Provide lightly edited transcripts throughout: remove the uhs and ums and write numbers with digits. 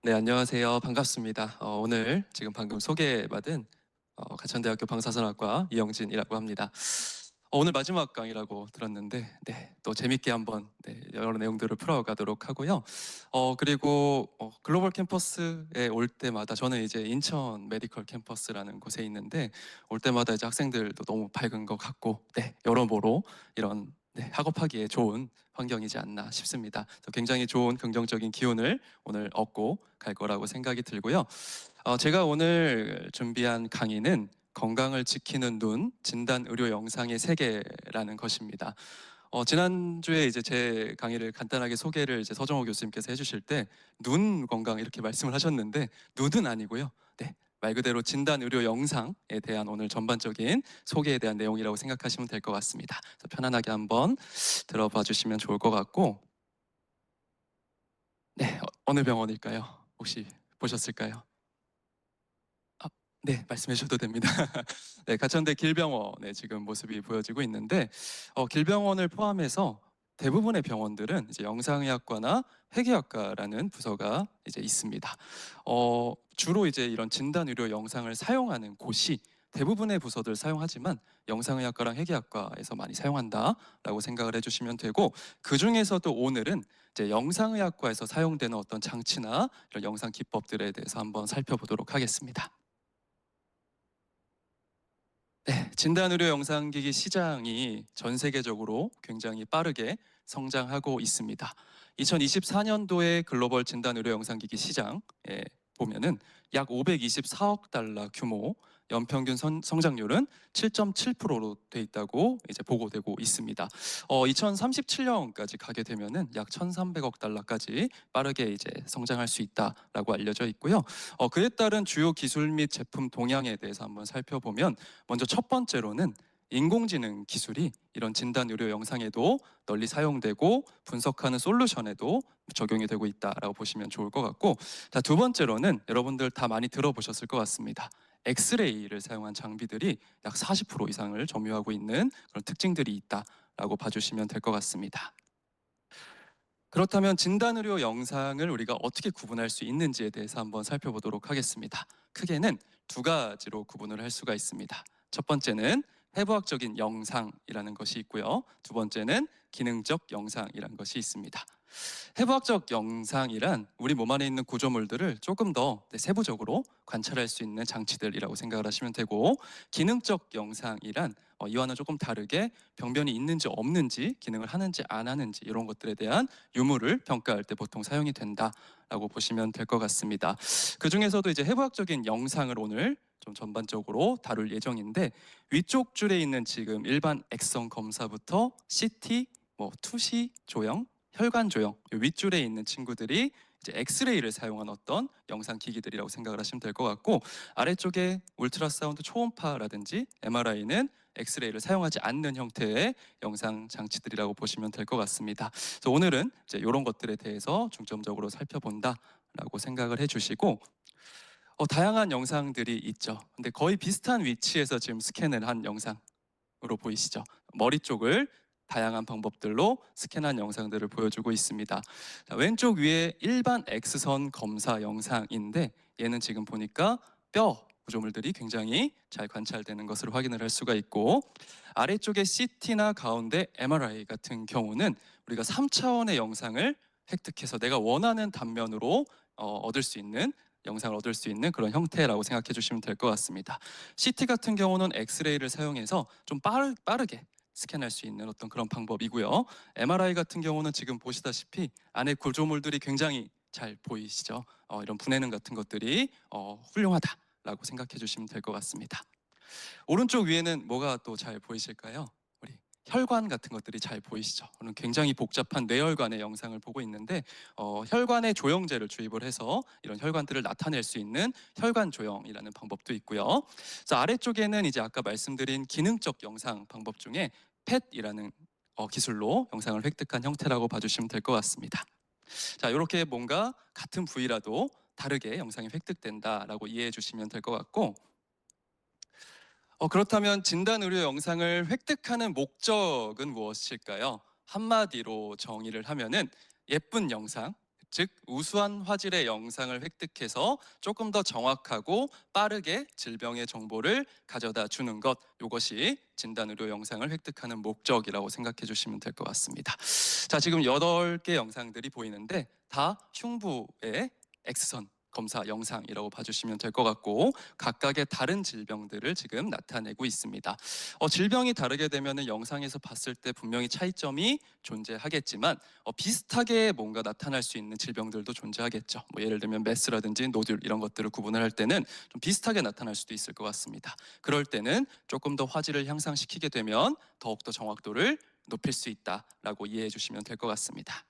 네, 안녕하세요. 반갑습니다. 오늘 지금 방금 소개받은 가천대학교 방사선학과 이영진이라고 합니다. 오늘 마지막 강의라고 들었는데, 네, 또 재밌게 한번 여러 내용들을 풀어가도록 하고요. 그리고 글로벌 캠퍼스에 올 때마다 저는 이제 인천 메디컬 캠퍼스라는 곳에 있는데 올 때마다 이제 학생들도 너무 밝은 것 같고, 네, 여러모로 이런 학업하기에 좋은 환경이지 않나 싶습니다. 그래서 굉장히 좋은 긍정적인 기운을 오늘 얻고 갈 거라고 생각이 들고요. 제가 오늘 준비한 강의는 건강을 지키는 눈, 진단 의료 영상의 세계라는 것입니다. 지난주에 이제 제 강의를 간단하게 소개를 이제 서정호 교수님께서 해주실 때 눈 건강 이렇게 말씀을 하셨는데 눈은 아니고요. 네, 말 그대로 진단 의료 영상에 대한 오늘 전반적인 소개에 대한 내용이라고 생각하시면 될 것 같습니다. 그래서 편안하게 한번 들어봐 주시면 좋을 것 같고, 네, 어느 병원일까요? 혹시 보셨을까요? 아, 네, 말씀해 주셔도 됩니다. 네, 가천대 길병원의 지금 모습이 보여지고 있는데, 길병원을 포함해서 대부분의 병원들은 이제 영상의학과나 회계학과라는 부서가 이제 있습니다. 주로 이제 이런 진단 의료 영상을 사용하는 곳이 대부분의 부서들 사용하지만 영상의학과랑 회계학과에서 많이 사용한다라고 생각을 해주시면 되고, 그 중에서도 오늘은 이제 영상의학과에서 사용되는 어떤 장치나 이런 영상 기법들에 대해서 한번 살펴보도록 하겠습니다. 네, 진단의료 영상기기 시장이 전 세계적으로 굉장히 빠르게 성장하고 있습니다. 2024년도에 글로벌 진단의료 영상기기 시장에 보면은 약 524억 달러 규모, 연평균 성장률은 7.7%로 돼 있다고 이제 보고되고 있습니다. 2037년까지 가게 되면은 약 1,300억 달러까지 빠르게 이제 성장할 수 있다라고 알려져 있고요. 그에 따른 주요 기술 및 제품 동향에 대해서 한번 살펴보면 먼저 첫 번째로는 인공지능 기술이 이런 진단 의료 영상에도 널리 사용되고 분석하는 솔루션에도 적용이 되고 있다라고 보시면 좋을 것 같고, 자, 두 번째로는 여러분들 다 많이 들어보셨을 것 같습니다. 엑스레이를 사용한 장비들이 약 40% 이상을 점유하고 있는 그런 특징들이 있다라고 봐주시면 될 것 같습니다. 그렇다면 진단 의료 영상을 우리가 어떻게 구분할 수 있는지에 대해서 한번 살펴보도록 하겠습니다. 크게는 두 가지로 구분을 할 수가 있습니다. 첫 번째는 해부학적인 영상이라는 것이 있고요. 두 번째는 기능적 영상이라는 것이 있습니다. 해부학적 영상이란 우리 몸 안에 있는 구조물들을 조금 더 세부적으로 관찰할 수 있는 장치들이라고 생각을 하시면 되고, 기능적 영상이란 이와는 조금 다르게 병변이 있는지 없는지, 기능을 하는지 안 하는지 이런 것들에 대한 유무를 평가할 때 보통 사용이 된다라고 보시면 될 것 같습니다. 그 중에서도 이제 해부학적인 영상을 오늘 좀 전반적으로 다룰 예정인데, 위쪽 줄에 있는 지금 일반 액성 검사부터 CT, 투시 조형, 혈관 조형, 윗줄에 있는 친구들이 이제 엑스레이를 사용한 어떤 영상 기기들이라고 생각을 하시면 될 것 같고, 아래쪽에 울트라사운드 초음파라든지 MRI는 엑스레이를 사용하지 않는 형태의 영상 장치들이라고 보시면 될 것 같습니다. 그래서 오늘은 이제 이런 것들에 대해서 중점적으로 살펴본다라고 생각을 해주시고, 다양한 영상들이 있죠. 근데 거의 비슷한 위치에서 지금 스캔을 한 영상으로 보이시죠? 머리 쪽을 다양한 방법들로 스캔한 영상들을 보여주고 있습니다. 자, 왼쪽 위에 일반 X선 검사 영상인데, 얘는 지금 보니까 뼈 구조물들이 굉장히 잘 관찰되는 것을 확인을 할 수가 있고, 아래쪽에 CT나 가운데 MRI 같은 경우는 우리가 3차원의 영상을 획득해서 내가 원하는 단면으로 얻을 수 있는 영상을 얻을 수 있는 그런 형태라고 생각해 주시면 될 것 같습니다. CT 같은 경우는 엑스레이를 사용해서 좀 빠르게 스캔할 수 있는 어떤 그런 방법이고요. MRI 같은 경우는 지금 보시다시피 안에 구조물들이 굉장히 잘 보이시죠? 이런 분해능 같은 것들이 훌륭하다라고 생각해 주시면 될 것 같습니다. 오른쪽 위에는 뭐가 또 잘 보이실까요? 우리 혈관 같은 것들이 잘 보이시죠? 오늘 굉장히 복잡한 뇌혈관의 영상을 보고 있는데, 혈관에 조영제를 주입을 해서 이런 혈관들을 나타낼 수 있는 혈관 조영이라는 방법도 있고요. 자, 아래쪽에는 이제 아까 말씀드린 기능적 영상 방법 중에 펫이라는 기술로 영상을 획득한 형태라고 봐주시면 될 것 같습니다. 자, 이렇게 뭔가 같은 부위라도 다르게 영상이 획득된다라고 이해해 주시면 될 것 같고, 그렇다면 진단 의료 영상을 획득하는 목적은 무엇일까요? 한마디로 정의를 하면은 예쁜 영상, 즉 우수한 화질의 영상을 획득해서 조금 더 정확하고 빠르게 질병의 정보를 가져다 주는 것, 이것이 진단의료 영상을 획득하는 목적이라고 생각해 주시면 될 것 같습니다. 자, 지금 8개 영상들이 보이는데 다 흉부의 X선 검사 영상이라고 봐주시면 될 것 같고, 각각의 다른 질병들을 지금 나타내고 있습니다. 질병이 다르게 되면 영상에서 봤을 때 분명히 차이점이 존재하겠지만 비슷하게 뭔가 나타날 수 있는 질병들도 존재하겠죠. 뭐 예를 들면 메스라든지 노듈 이런 것들을 구분을 할 때는 좀 비슷하게 나타날 수도 있을 것 같습니다. 그럴 때는 조금 더 화질을 향상시키게 되면 더욱더 정확도를 높일 수 있다라고 이해해 주시면 될 것 같습니다.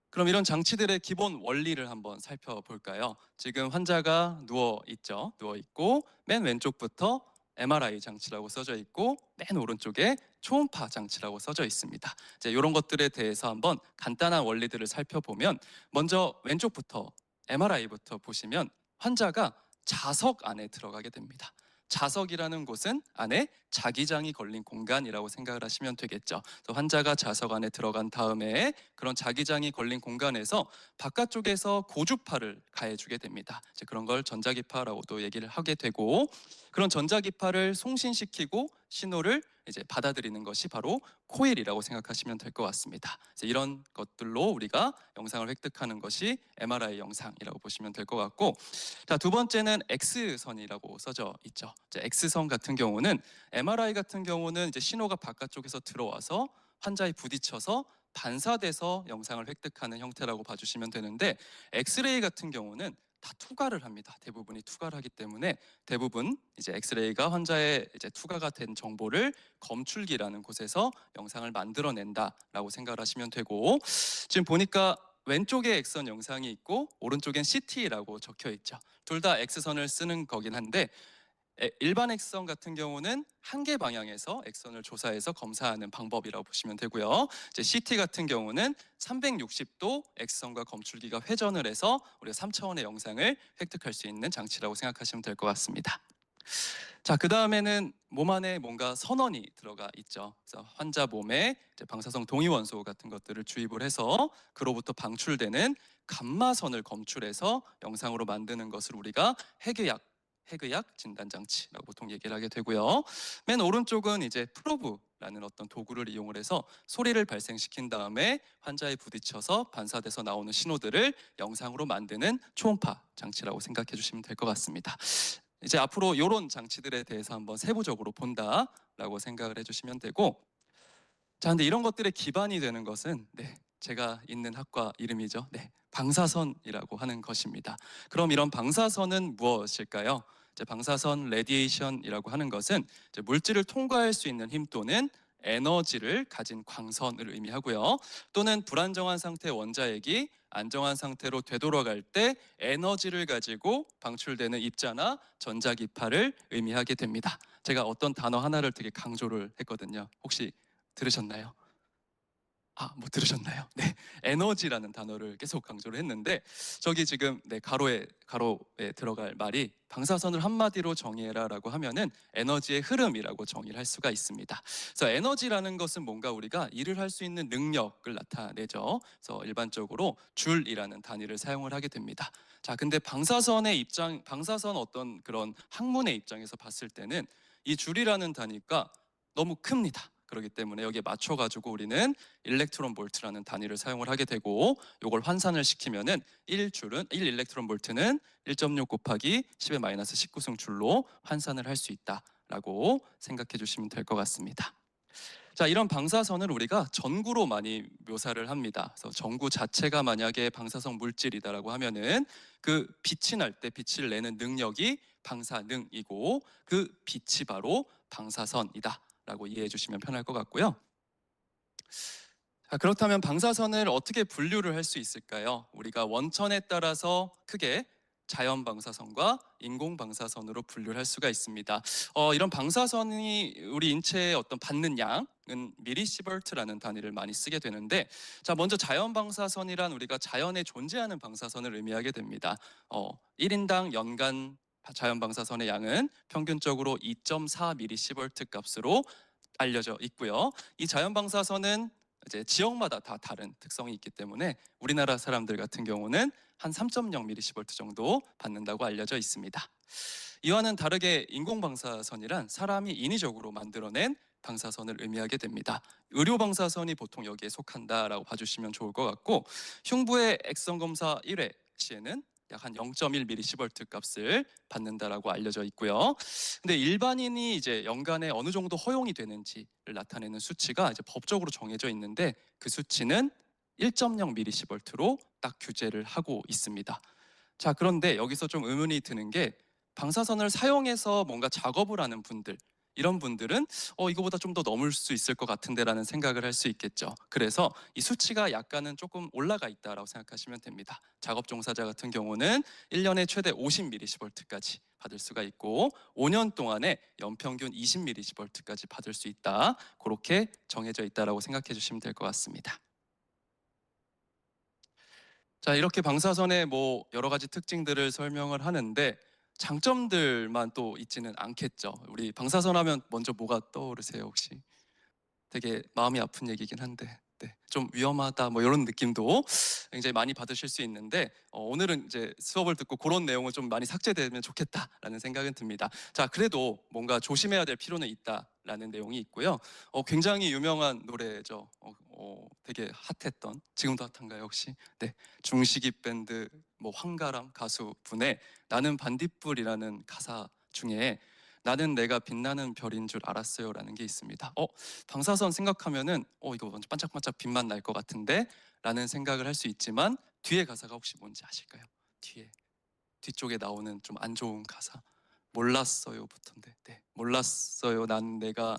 그럼 이런 장치들의 기본 원리를 한번 살펴볼까요? 지금 환자가 누워 있죠. 누워 있고 맨 왼쪽부터 MRI 장치라고 써져 있고 맨 오른쪽에 초음파 장치라고 써져 있습니다. 이제 이런 것들에 대해서 한번 간단한 원리들을 살펴보면, 먼저 왼쪽부터 MRI부터 보시면 환자가 자석 안에 들어가게 됩니다. 자석이라는 곳은 안에 자기장이 걸린 공간이라고 생각을 하시면 되겠죠. 그래서 환자가 자석 안에 들어간 다음에 그런 자기장이 걸린 공간에서 바깥쪽에서 고주파를 가해주게 됩니다. 이제 그런 걸 전자기파라고도 얘기를 하게 되고, 그런 전자기파를 송신시키고 신호를 이제 받아들이는 것이 바로 코일이라고 생각하시면 될 것 같습니다. 이런 것들로 우리가 영상을 획득하는 것이 MRI 영상이라고 보시면 될 것 같고, 자, 두 번째는 X선이라고 써져 있죠. 이제 X선 같은 경우는 MRI 같은 경우는 이제 신호가 바깥쪽에서 들어와서 환자에 부딪혀서 반사돼서 영상을 획득하는 형태라고 봐주시면 되는데, 엑스레이 같은 경우는 다 투과를 합니다. 대부분이 투과를 하기 때문에 대부분 이제 엑스레이가 환자의 이제 투과가 된 정보를 검출기라는 곳에서 영상을 만들어낸다라고 생각을 하시면 되고, 지금 보니까 왼쪽에 X선 영상이 있고 오른쪽엔 CT라고 적혀 있죠. 둘 다 X선을 쓰는 거긴 한데, 일반 X선 같은 경우는 한 개 방향에서 X선을 조사해서 검사하는 방법이라고 보시면 되고요. 이제 CT 같은 경우는 360도 X선과 검출기가 회전을 해서 우리가 3차원의 영상을 획득할 수 있는 장치라고 생각하시면 될 것 같습니다. 자, 그 다음에는 몸 안에 뭔가 선원이 들어가 있죠. 그래서 환자 몸에 이제 방사성 동위원소 같은 것들을 주입을 해서 그로부터 방출되는 감마선을 검출해서 영상으로 만드는 것을 우리가 핵의학 진단 장치라고 보통 얘기를 하게 되고요. 맨 오른쪽은 이제 프로브라는 어떤 도구를 이용을 해서 소리를 발생시킨 다음에 환자에 부딪혀서 반사돼서 나오는 신호들을 영상으로 만드는 초음파 장치라고 생각해 주시면 될 것 같습니다. 이제 앞으로 이런 장치들에 대해서 한번 세부적으로 본다라고 생각을 해주시면 되고, 자, 근데 이런 것들의 기반이 되는 것은 제가 있는 학과 이름이죠. 방사선이라고 하는 것입니다. 그럼 이런 방사선은 무엇일까요? 이제 방사선 레디에이션이라고 하는 것은 이제 물질을 통과할 수 있는 힘 또는 에너지를 가진 광선을 의미하고요. 또는 불안정한 상태의 원자핵이 안정한 상태로 되돌아갈 때 에너지를 가지고 방출되는 입자나 전자기파를 의미하게 됩니다. 제가 어떤 단어 하나를 되게 강조를 했거든요. 혹시 들으셨나요? 못 들으셨나요? 네, 에너지라는 단어를 계속 강조를 했는데, 저기 지금 가로에 들어갈 말이 방사선을 한마디로 정의해라라고 하면은 에너지의 흐름이라고 정의를 할 수가 있습니다. 그래서 에너지라는 것은 뭔가 우리가 일을 할 수 있는 능력을 나타내죠. 그래서 일반적으로 줄이라는 단위를 사용을 하게 됩니다. 자, 근데 방사선 어떤 그런 학문의 입장에서 봤을 때는 이 줄이라는 단위가 너무 큽니다. 그렇기 때문에 여기에 맞춰가지고 우리는 일렉트론 볼트라는 단위를 사용을 하게 되고, 이걸 환산을 시키면은 1 일렉트론 볼트는 1.6 곱하기 10의 마이너스 19승 줄로 환산을 할 수 있다라고 생각해 주시면 될 것 같습니다. 자, 이런 방사선을 우리가 전구로 많이 묘사를 합니다. 그래서 전구 자체가 만약에 방사성 물질이다라고 하면은 그 빛이 날 때 빛을 내는 능력이 방사능이고 그 빛이 바로 방사선이다라고 이해해 주시면 편할 것 같고요. 자, 그렇다면 방사선을 어떻게 분류를 할 수 있을까요? 우리가 원천에 따라서 크게 자연 방사선과 인공 방사선으로 분류를 할 수가 있습니다. 이런 방사선이 우리 인체에 어떤 받는 양은 미리시버트라는 단위를 많이 쓰게 되는데, 자, 먼저 자연 방사선이란 우리가 자연에 존재하는 방사선을 의미하게 됩니다. 1인당 연간 자연 방사선의 양은 평균적으로 2.4 미리시버트 값으로 알려져 있고요. 이 자연 방사선은 이제 지역마다 다 다른 특성이 있기 때문에 우리나라 사람들 같은 경우는 한 3.0mV 정도 받는다고 알려져 있습니다. 이와는 다르게 인공 방사선이란 사람이 인위적으로 만들어낸 방사선을 의미하게 됩니다. 의료 방사선이 보통 여기에 속한다라고 봐주시면 좋을 것 같고, 흉부의 액성 검사 1회 시에는 약 한 0.1mV 값을 받는다라고 알려져 있고요. 근데 일반인이 이제 연간에 어느 정도 허용이 되는지를 나타내는 수치가 이제 법적으로 정해져 있는데, 그 수치는 1.0mV로 딱 규제를 하고 있습니다. 자, 그런데 여기서 좀 의문이 드는 게, 방사선을 사용해서 뭔가 작업을 하는 분들, 이런 분들은 이거보다 좀 더 넘을 수 있을 것 같은데라는 생각을 할 수 있겠죠. 그래서 이 수치가 약간은 조금 올라가 있다라고 생각하시면 됩니다. 작업 종사자 같은 경우는 1년에 최대 50mV까지 받을 수가 있고, 5년 동안에 연평균 20mV까지 받을 수 있다. 그렇게 정해져 있다라고 생각해 주시면 될 것 같습니다. 자, 이렇게 방사선의 뭐 여러 가지 특징들을 설명을 하는데, 장점들만 또 있지는 않겠죠. 우리 방사선 하면 먼저 뭐가 떠오르세요, 혹시? 되게 마음이 아픈 얘기긴 한데, 네, 좀 위험하다 뭐 이런 느낌도 굉장히 많이 받으실 수 있는데, 오늘은 이제 수업을 듣고 그런 내용은 좀 많이 삭제되면 좋겠다라는 생각은 듭니다. 자, 그래도 뭔가 조심해야 될 필요는 있다라는 내용이 있고요. 굉장히 유명한 노래죠. 되게 핫했던, 지금도 핫한가요 혹시? 네, 중식이 밴드 뭐 황가람 가수분의 나는 반딧불이라는 가사 중에 나는 내가 빛나는 별인 줄 알았어요라는 게 있습니다. 방사선 생각하면은 이거 완전 반짝반짝 빛만 날 것 같은데 라는 생각을 할 수 있지만, 뒤에 가사가 혹시 뭔지 아실까요? 뒤쪽에 나오는 좀 안 좋은 가사, 몰랐어요부터인데, 네, 몰랐어요 난 내가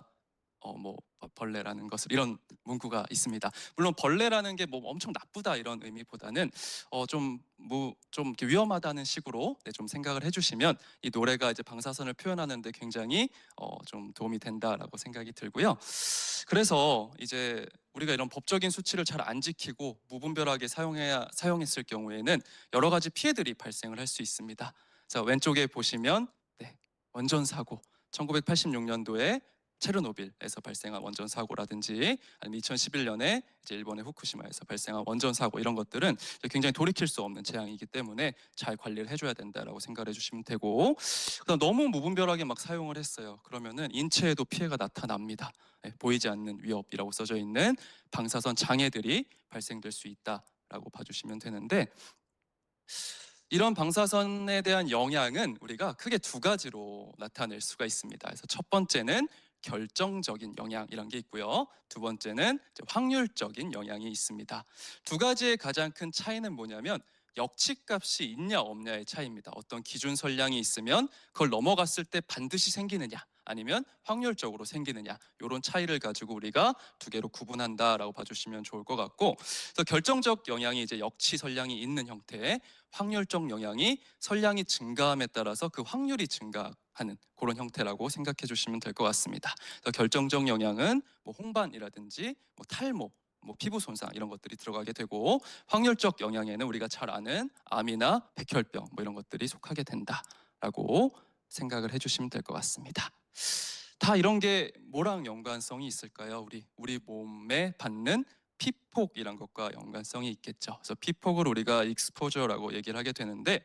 뭐 벌레라는 것을, 이런 문구가 있습니다. 물론 벌레라는 게 뭐 엄청 나쁘다 이런 의미보다는 좀 이렇게 위험하다는 식으로, 네, 좀 생각을 해주시면 이 노래가 이제 방사선을 표현하는데 굉장히 좀 도움이 된다라고 생각이 들고요. 그래서 이제 우리가 이런 법적인 수치를 잘 안 지키고 무분별하게 사용했을 경우에는 여러 가지 피해들이 발생을 할 수 있습니다. 자, 왼쪽에 보시면, 네, 원전 사고, 1986년도에 체르노빌에서 발생한 원전 사고라든지, 아니면 2011년에 이제 일본의 후쿠시마에서 발생한 원전 사고, 이런 것들은 굉장히 돌이킬 수 없는 재앙이기 때문에 잘 관리를 해줘야 된다라고 생각을 해주시면 되고, 그다음 너무 무분별하게 막 사용을 했어요. 그러면은 인체에도 피해가 나타납니다. 네, 보이지 않는 위협이라고 써져 있는 방사선 장애들이 발생될 수 있다라고 봐주시면 되는데, 이런 방사선에 대한 영향은 우리가 크게 두 가지로 나타낼 수가 있습니다. 그래서 첫 번째는 결정적인 영향이란 게 있고요. 두 번째는 확률적인 영향이 있습니다. 두 가지의 가장 큰 차이는 뭐냐면, 역치값이 있냐 없냐의 차이입니다. 어떤 기준 선량이 있으면 그걸 넘어갔을 때 반드시 생기느냐, 아니면 확률적으로 생기느냐, 이런 차이를 가지고 우리가 두 개로 구분한다라고 봐주시면 좋을 것 같고, 그래서 결정적 영향이 이제 역치 선량이 있는 형태, 확률적 영향이 선량이 증가함에 따라서 그 확률이 증가하는 그런 형태라고 생각해 주시면 될 것 같습니다. 그래서 결정적 영향은 뭐 홍반이라든지 뭐 탈모, 뭐 피부 손상, 이런 것들이 들어가게 되고, 확률적 영향에는 우리가 잘 아는 암이나 백혈병 뭐 이런 것들이 속하게 된다라고 생각을 해주시면 될 것 같습니다. 다 이런 게 뭐랑 연관성이 있을까요? 우리 몸에 받는 피폭이란 것과 연관성이 있겠죠. 그래서 피폭을 우리가 익스포저라고 얘기를 하게 되는데,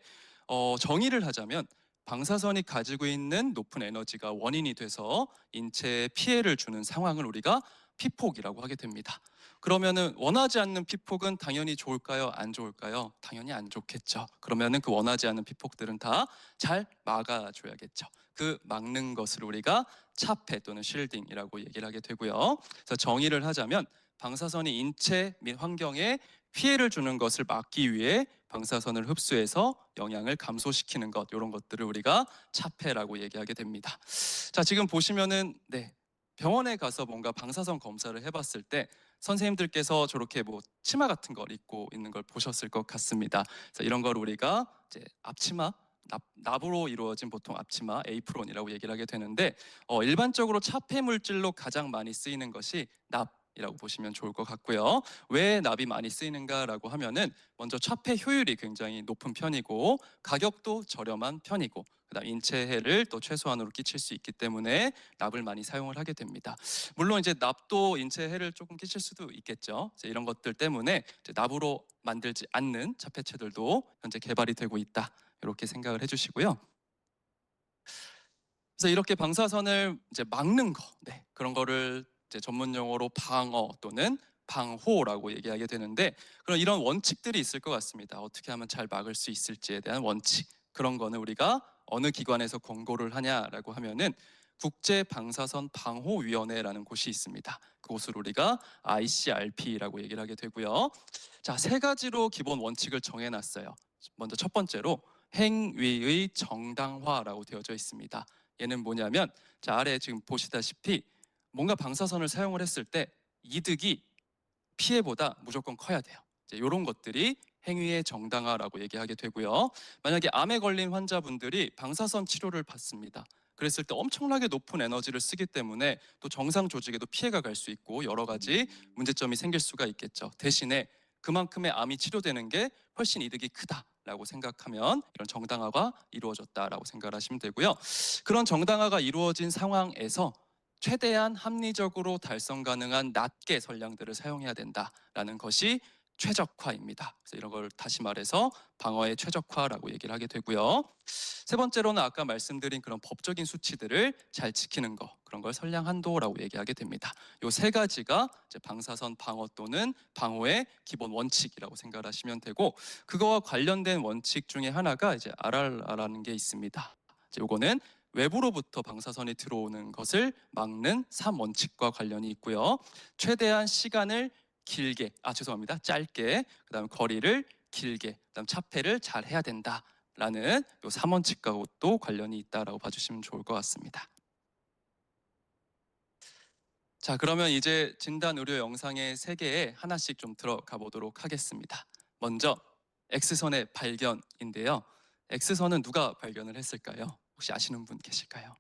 정의를 하자면 방사선이 가지고 있는 높은 에너지가 원인이 돼서 인체에 피해를 주는 상황을 우리가 피폭이라고 하게 됩니다. 그러면은 원하지 않는 피폭은 당연히 좋을까요? 안 좋을까요? 당연히 안 좋겠죠. 그러면은 그 원하지 않는 피폭들은 다 잘 막아줘야겠죠. 그 막는 것을 우리가 차폐 또는 쉴딩이라고 얘기를 하게 되고요. 그래서 정의를 하자면 방사선이 인체 및 환경에 피해를 주는 것을 막기 위해 방사선을 흡수해서 영향을 감소시키는 것, 이런 것들을 우리가 차폐라고 얘기하게 됩니다. 자, 지금 보시면은, 네, 병원에 가서 뭔가 방사선 검사를 해봤을 때 선생님들께서 저렇게 뭐 치마 같은 걸 입고 있는 걸 보셨을 것 같습니다. 그래서 이런 걸 우리가 이제 앞치마, 납으로 이루어진 보통 앞치마, 에이프론이라고 얘기를 하게 되는데, 일반적으로 차폐 물질로 가장 많이 쓰이는 것이 납, 이라고 보시면 좋을 것 같고요. 왜 납이 많이 쓰이는가라고 하면은 먼저 차폐 효율이 굉장히 높은 편이고 가격도 저렴한 편이고 그다음 인체해를 또 최소한으로 끼칠 수 있기 때문에 납을 많이 사용을 하게 됩니다. 물론 이제 납도 인체해를 조금 끼칠 수도 있겠죠. 이제 이런 것들 때문에 이제 납으로 만들지 않는 차폐체들도 현재 개발이 되고 있다. 이렇게 생각을 해주시고요. 그래서 이렇게 방사선을 이제 막는 거, 네, 그런 거를 이제 전문 용어로 방어 또는 방호라고 얘기하게 되는데 그런 이런 원칙들이 있을 것 같습니다. 어떻게 하면 잘 막을 수 있을지에 대한 원칙. 그런 거는 우리가 어느 기관에서 권고를 하냐라고 하면은 국제 방사선 방호위원회라는 곳이 있습니다. 그곳을 우리가 ICRP라고 얘기를 하게 되고요. 자, 세 가지로 기본 원칙을 정해놨어요. 먼저 첫 번째로 행위의 정당화라고 되어져 있습니다. 얘는 뭐냐면 자 아래 지금 보시다시피 뭔가 방사선을 사용을 했을 때 이득이 피해보다 무조건 커야 돼요. 이제 이런 것들이 행위의 정당화라고 얘기하게 되고요. 만약에 암에 걸린 환자분들이 방사선 치료를 받습니다. 그랬을 때 엄청나게 높은 에너지를 쓰기 때문에 또 정상 조직에도 피해가 갈 수 있고 여러 가지 문제점이 생길 수가 있겠죠. 대신에 그만큼의 암이 치료되는 게 훨씬 이득이 크다라고 생각하면 이런 정당화가 이루어졌다라고 생각을 하시면 되고요. 그런 정당화가 이루어진 상황에서 최대한 합리적으로 달성 가능한 낱개 전략들을 사용해야 된다라는 것이 최적화입니다. 그래서 이런 걸 다시 말해서 방어의 최적화라고 얘기를 하게 되고요. 세 번째로는 아까 말씀드린 그런 법적인 수치들을 잘 지키는 거, 그런 걸 선량 한도라고 얘기하게 됩니다. 이 세 가지가 이제 방사선 방어 또는 방호의 기본 원칙이라고 생각을 하시면 되고, 그거와 관련된 원칙 중에 하나가 이제 RR라는 게 있습니다. 이제 요거는 외부로부터 방사선이 들어오는 것을 막는 3원칙과 관련이 있고요. 최대한 시간을 길게, 죄송합니다. 짧게, 그다음 거리를 길게, 그다음 차폐를 잘 해야 된다라는 요 3원칙과도 또 관련이 있다라고 봐주시면 좋을 것 같습니다. 자, 그러면 이제 진단 의료 영상의 세계에 하나씩 좀 들어가 보도록 하겠습니다. 먼저 X선의 발견인데요. X선은 누가 발견을 했을까요? 혹시 아시는 분 계실까요?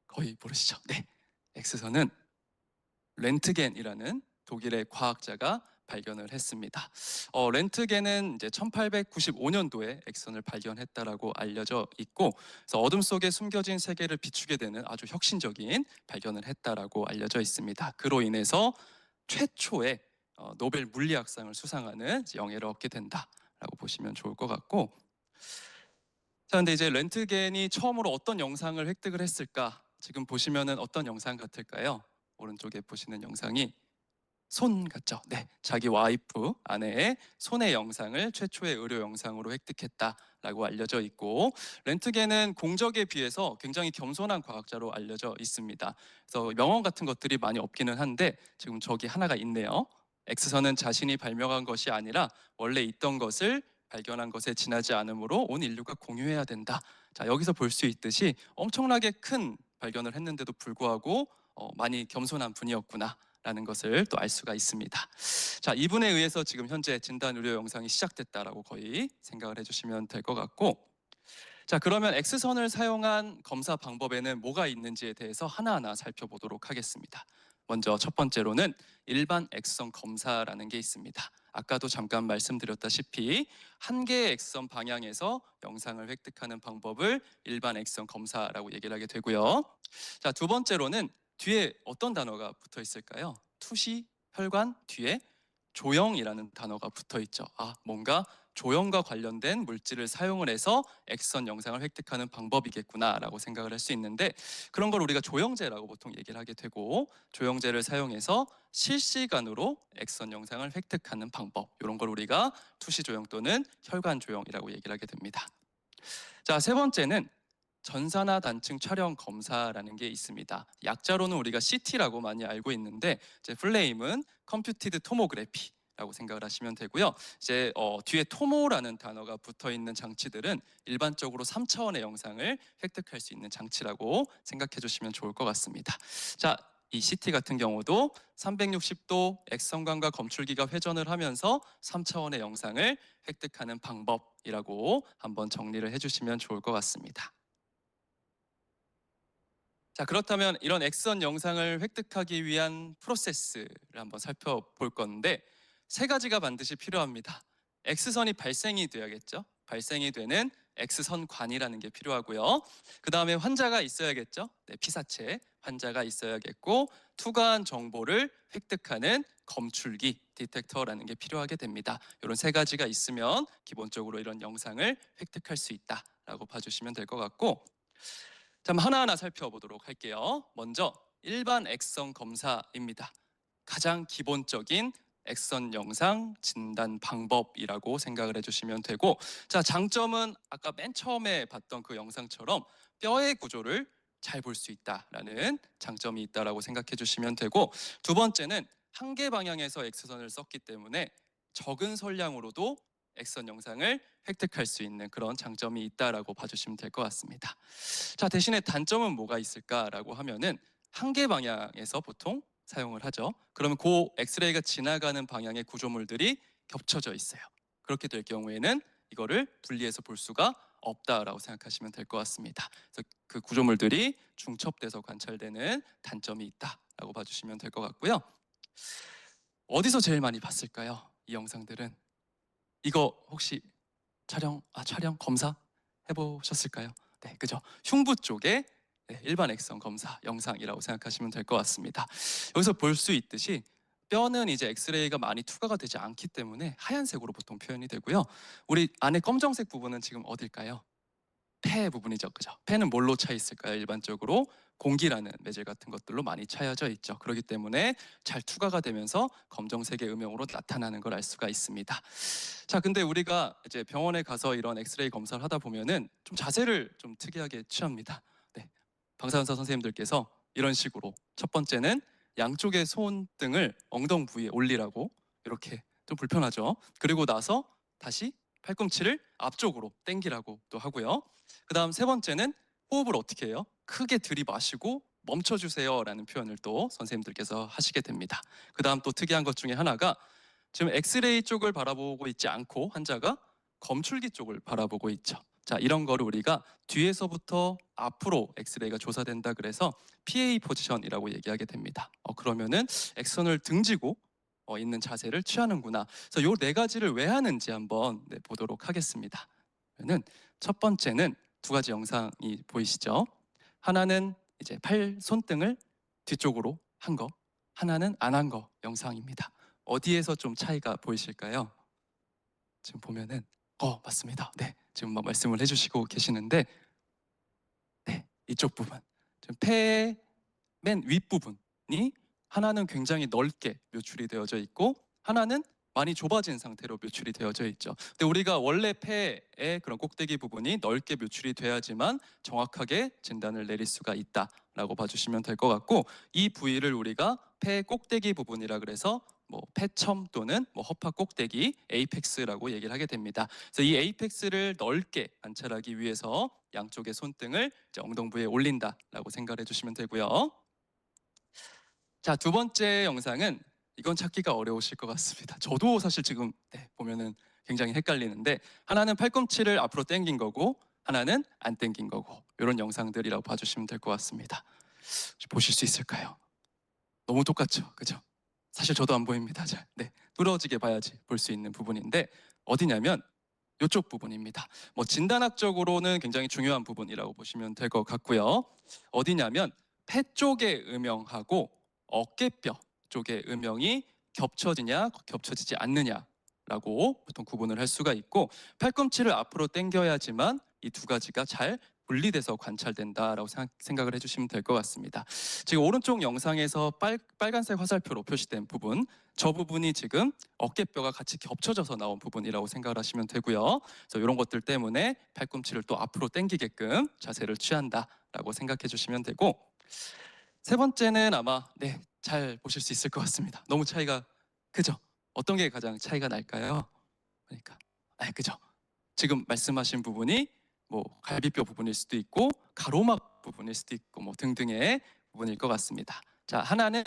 거의 모르시죠? 네. X선은 렌트겐이라는 독일의 과학자가 발견을 했습니다. 렌트겐은 이제 1895년도에 X선을 발견했다라고 알려져 있고, 그래서 어둠 속에 숨겨진 세계를 비추게 되는 아주 혁신적인 발견을 했다라고 알려져 있습니다. 그로 인해서 최초의 노벨 물리학상을 수상하는 영예를 얻게 된다라고 보시면 좋을 것 같고, 자, 근데 이제 렌트겐이 처음으로 어떤 영상을 획득을 했을까? 지금 보시면은 어떤 영상 같을까요? 오른쪽에 보시는 영상이 손 같죠? 네, 자기 와이프, 아내의 손의 영상을 최초의 의료 영상으로 획득했다라고 알려져 있고, 렌트겐은 공적에 비해서 굉장히 겸손한 과학자로 알려져 있습니다. 그래서 명언 같은 것들이 많이 없기는 한데 지금 저기 하나가 있네요. X선은 자신이 발명한 것이 아니라 원래 있던 것을 발견한 것에 지나지 않으므로 온 인류가 공유해야 된다. 자, 여기서 볼 수 있듯이 엄청나게 큰 발견을 했는데도 불구하고 많이 겸손한 분이었구나. 라는 것을 또 알 수가 있습니다. 자, 이분에 의해서 지금 현재 진단 의료 영상이 시작됐다라고 거의 생각을 해주시면 될 것 같고, 자, 그러면 X선을 사용한 검사 방법에는 뭐가 있는지에 대해서 하나하나 살펴보도록 하겠습니다. 먼저 첫 번째로는 일반 X선 검사라는 게 있습니다. 아까도 잠깐 말씀드렸다시피 한 개의 X선 방향에서 영상을 획득하는 방법을 일반 X선 검사라고 얘기를 하게 되고요. 자, 두 번째로는 뒤에 어떤 단어가 붙어 있을까요? 투시, 혈관 뒤에 조형이라는 단어가 붙어 있죠. 뭔가 조형과 관련된 물질을 사용을 해서 X선 영상을 획득하는 방법이겠구나라고 생각을 할 수 있는데, 그런 걸 우리가 조형제라고 보통 얘기를 하게 되고, 조형제를 사용해서 실시간으로 X선 영상을 획득하는 방법, 이런 걸 우리가 투시 조형 또는 혈관 조형이라고 얘기를 하게 됩니다. 자, 세 번째는 전산화 단층 촬영 검사라는 게 있습니다. 약자로는 우리가 CT라고 많이 알고 있는데, 이제 플레임은 컴퓨티드 토모그래피라고 생각을 하시면 되고요. 이제 뒤에 토모라는 단어가 붙어 있는 장치들은 일반적으로 3차원의 영상을 획득할 수 있는 장치라고 생각해 주시면 좋을 것 같습니다. 자, 이 CT 같은 경우도 360도 X선광과 검출기가 회전을 하면서 3차원의 영상을 획득하는 방법이라고 한번 정리를 해주시면 좋을 것 같습니다. 자, 그렇다면 이런 X선 영상을 획득하기 위한 프로세스를 한번 살펴볼 건데 세 가지가 반드시 필요합니다. X선이 발생이 돼야겠죠. 발생이 되는 X선관이라는 게 필요하고요. 그 다음에 환자가 있어야겠죠. 네, 피사체 환자가 있어야겠고 투과한 정보를 획득하는 검출기 디텍터라는 게 필요하게 됩니다. 이런 세 가지가 있으면 기본적으로 이런 영상을 획득할 수 있다라고 봐주시면 될 것 같고, 자, 한번 하나하나 살펴보도록 할게요. 먼저 일반 X선 검사입니다. 가장 기본적인 X선 영상 진단 방법이라고 생각을 해주시면 되고, 자, 장점은 아까 맨 처음에 봤던 그 영상처럼 뼈의 구조를 잘 볼 수 있다라는 장점이 있다라고 생각해 주시면 되고, 두 번째는 한계 방향에서 X선을 썼기 때문에 적은 선량으로도 X선 영상을 획득할 수 있는 그런 장점이 있다라고 봐주시면 될 것 같습니다. 자, 대신에 단점은 뭐가 있을까라고 하면은 한계 방향에서 보통 사용을 하죠. 그러면 그 엑스레이가 지나가는 방향의 구조물들이 겹쳐져 있어요. 그렇게 될 경우에는 이거를 분리해서 볼 수가 없다라고 생각하시면 될 것 같습니다. 그래서 그 구조물들이 중첩돼서 관찰되는 단점이 있다라고 봐주시면 될 것 같고요. 어디서 제일 많이 봤을까요? 이 영상들은 이거 혹시 촬영 검사 해보셨을까요? 네, 그죠? 흉부 쪽에 네, 일반 X선 검사 영상이라고 생각하시면 될 것 같습니다. 여기서 볼 수 있듯이 뼈는 이제 엑스레이가 많이 투과가 되지 않기 때문에 하얀색으로 보통 표현이 되고요. 우리 안에 검정색 부분은 지금 어딜까요? 폐 부분이죠, 그죠? 폐는 뭘로 차 있을까요? 일반적으로 공기라는 매질 같은 것들로 많이 차여져 있죠. 그렇기 때문에 잘 투과가 되면서 검정색의 음영으로 나타나는 걸 알 수가 있습니다. 자, 근데 우리가 이제 병원에 가서 이런 엑스레이 검사를 하다 보면은 좀 자세를 좀 특이하게 취합니다. 네, 방사선사 선생님들께서 이런 식으로 첫 번째는 양쪽의 손등을 엉덩 부위에 올리라고 이렇게 좀 불편하죠. 그리고 나서 다시 팔꿈치를 앞쪽으로 당기라고 또 하고요. 그 다음 세 번째는 호흡을 어떻게 해요? 크게 들이마시고 멈춰주세요 라는 표현을 또 선생님들께서 하시게 됩니다. 그 다음 또 특이한 것 중에 하나가 지금 엑스레이 쪽을 바라보고 있지 않고 환자가 검출기 쪽을 바라보고 있죠. 자, 이런 거를 우리가 뒤에서부터 앞으로 엑스레이가 조사된다 그래서 PA 포지션이라고 얘기하게 됩니다. 그러면은 엑선을 등지고 있는 자세를 취하는구나. 그래서 요 네 가지를 왜 하는지 한번 보도록 하겠습니다. 그러면 첫 번째는 두 가지 영상이 보이시죠? 하나는 이제 팔 손등을 뒤쪽으로 한 거, 하나는 안 한 거 영상입니다. 어디에서 좀 차이가 보이실까요? 지금 보면은 맞습니다. 네, 지금 막 말씀을 해주시고 계시는데, 네, 이쪽 부분 지금 폐의 맨 윗부분이 하나는 굉장히 넓게 묘출이 되어져 있고 하나는 많이 좁아진 상태로 묘출이 되어져 있죠. 근데 우리가 원래 폐의 그런 꼭대기 부분이 넓게 묘출이 돼야지만 정확하게 진단을 내릴 수가 있다라고 봐주시면 될 것 같고, 이 부위를 우리가 폐 꼭대기 부분이라 그래서 뭐 폐첨 또는 뭐 허파 꼭대기 에이펙스라고 얘기를 하게 됩니다. 그래서 이 에이펙스를 넓게 관찰하기 위해서 양쪽의 손등을 이제 엉덩 부위에 올린다라고 생각해 주시면 되고요. 자, 두 번째 영상은 이건 찾기가 어려우실 것 같습니다. 저도 사실 지금 보면은 굉장히 헷갈리는데, 하나는 팔꿈치를 앞으로 당긴 거고 하나는 안 당긴 거고, 이런 영상들이라고 봐주시면 될 것 같습니다. 보실 수 있을까요? 너무 똑같죠, 그죠? 사실 저도 안 보입니다. 잘, 뚫어지게 봐야지 볼 수 있는 부분인데 어디냐면 이쪽 부분입니다. 뭐 진단학적으로는 굉장히 중요한 부분이라고 보시면 될 것 같고요. 어디냐면 폐 쪽의 음영하고 어깨뼈 쪽의 음영이 겹쳐지냐 겹쳐지지 않느냐라고 보통 구분을 할 수가 있고, 팔꿈치를 앞으로 당겨야지만 이 두 가지가 잘 분리돼서 관찰된다라고 생각을 해주시면 될 것 같습니다. 지금 오른쪽 영상에서 빨간색 화살표로 표시된 부분, 저 부분이 지금 어깨뼈가 같이 겹쳐져서 나온 부분이라고 생각을 하시면 되고요. 그래서 이런 것들 때문에 팔꿈치를 또 앞으로 당기게끔 자세를 취한다라고 생각해 주시면 되고, 세 번째는 아마 잘 보실 수 있을 것 같습니다. 너무 차이가 크죠? 어떤 게 가장 차이가 날까요? 그러니까 그죠? 지금 말씀하신 부분이 뭐 갈비뼈 부분일 수도 있고 가로막 부분일 수도 있고 뭐 등등의 부분일 것 같습니다. 자, 하나는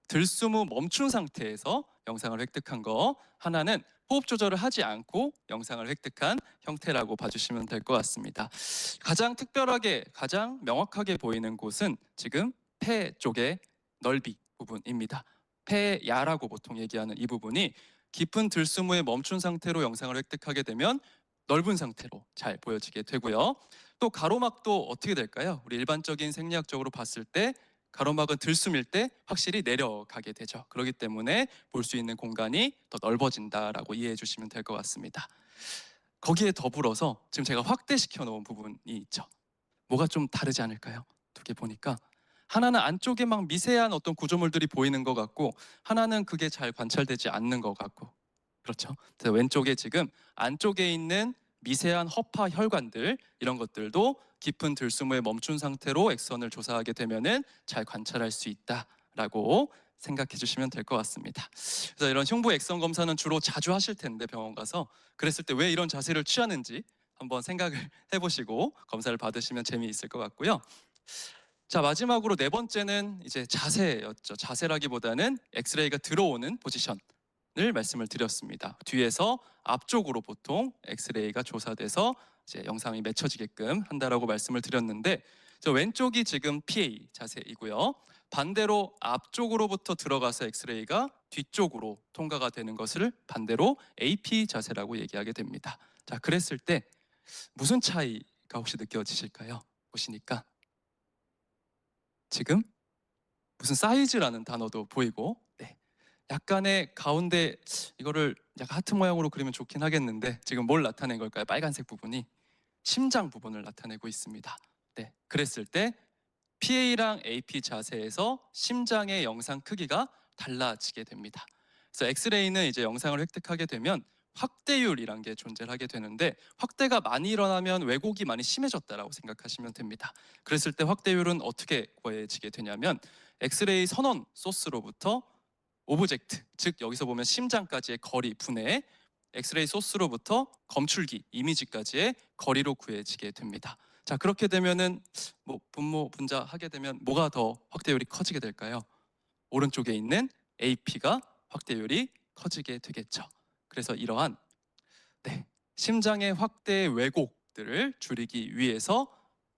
들숨 후 멈춘 상태에서 영상을 획득한 거, 하나는 호흡 조절을 하지 않고 영상을 획득한 형태라고 봐주시면 될 것 같습니다. 가장 특별하게, 가장 명확하게 보이는 곳은 지금 폐 쪽의 넓이 부분입니다. 폐야라고 보통 얘기하는 이 부분이 깊은 들숨후에 멈춘 상태로 영상을 획득하게 되면 넓은 상태로 잘 보여지게 되고요. 또 가로막도 어떻게 될까요? 우리 일반적인 생리학적으로 봤을 때 가로막은 들숨일 때 확실히 내려가게 되죠. 그렇기 때문에 볼 수 있는 공간이 더 넓어진다라고 이해해 주시면 될 것 같습니다. 거기에 더불어서 지금 제가 확대시켜 놓은 부분이 있죠. 뭐가 좀 다르지 않을까요? 두 개 보니까 하나는 안쪽에 막 미세한 어떤 구조물들이 보이는 것 같고, 하나는 그게 잘 관찰되지 않는 것 같고. 그렇죠. 그래서 왼쪽에 지금 안쪽에 있는 미세한 허파 혈관들, 이런 것들도 깊은 들숨에 멈춘 상태로 액선을 조사하게 되면은 잘 관찰할 수 있다라고 생각해 주시면 될 것 같습니다. 그래서 이런 흉부 액선 검사는 주로 자주 하실 텐데, 병원 가서 그랬을 때 왜 이런 자세를 취하는지 한번 생각을 해보시고 검사를 받으시면 재미있을 것 같고요. 자, 마지막으로 네 번째는 이제 자세였죠. 자세라기보다는 엑스레이가 들어오는 포지션을 말씀을 드렸습니다. 뒤에서 앞쪽으로 보통 엑스레이가 조사돼서 이제 영상이 맺혀지게끔 한다라고 말씀을 드렸는데, 저 왼쪽이 지금 PA 자세이고요. 반대로 앞쪽으로부터 들어가서 엑스레이가 뒤쪽으로 통과가 되는 것을 반대로 AP 자세라고 얘기하게 됩니다. 자, 그랬을 때 무슨 차이가 혹시 느껴지실까요? 보시니까 지금 무슨 사이즈라는 단어도 보이고, 네. 약간의 가운데 이거를 약간 하트 모양으로 그리면 좋긴 하겠는데, 지금 뭘 나타낸 걸까요? 빨간색 부분이 심장 부분을 나타내고 있습니다. 네. 그랬을 때 PA랑 AP 자세에서 심장의 영상 크기가 달라지게 됩니다. 그래서 엑스레이는 이제 영상을 획득하게 되면 확대율이란 게 존재를 하게 되는데, 확대가 많이 일어나면 왜곡이 많이 심해졌다라고 생각하시면 됩니다. 그랬을 때 확대율은 어떻게 구해지게 되냐면, 엑스레이 선원 소스로부터 오브젝트, 즉 여기서 보면 심장까지의 거리 분해, 엑스레이 소스로부터 검출기, 이미지까지의 거리로 구해지게 됩니다. 자, 그렇게 되면은 뭐 분모 분자 하게 되면 뭐가 더 확대율이 커지게 될까요? 오른쪽에 있는 AP가 확대율이 커지게 되겠죠. 그래서 이러한, 네, 심장의 확대 왜곡들을 줄이기 위해서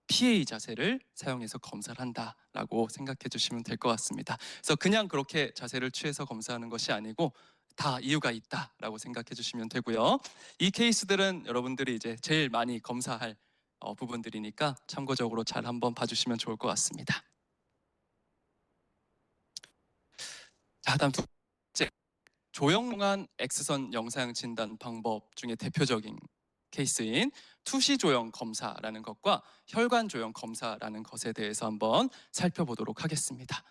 PA 자세를 사용해서 검사를 한다라고 생각해 주시면 될 것 같습니다. 그래서 그냥 그렇게 자세를 취해서 검사하는 것이 아니고 다 이유가 있다라고 생각해 주시면 되고요. 이 케이스들은 여러분들이 이제 제일 많이 검사할 부분들이니까 참고적으로 잘 한번 봐주시면 좋을 것 같습니다. 자, 다음 두 번째, 조형한 X선 영상 진단 방법 중에 대표적인 케이스인 투시 조형 검사라는 것과 혈관 조형 검사라는 것에 대해서 한번 살펴보도록 하겠습니다.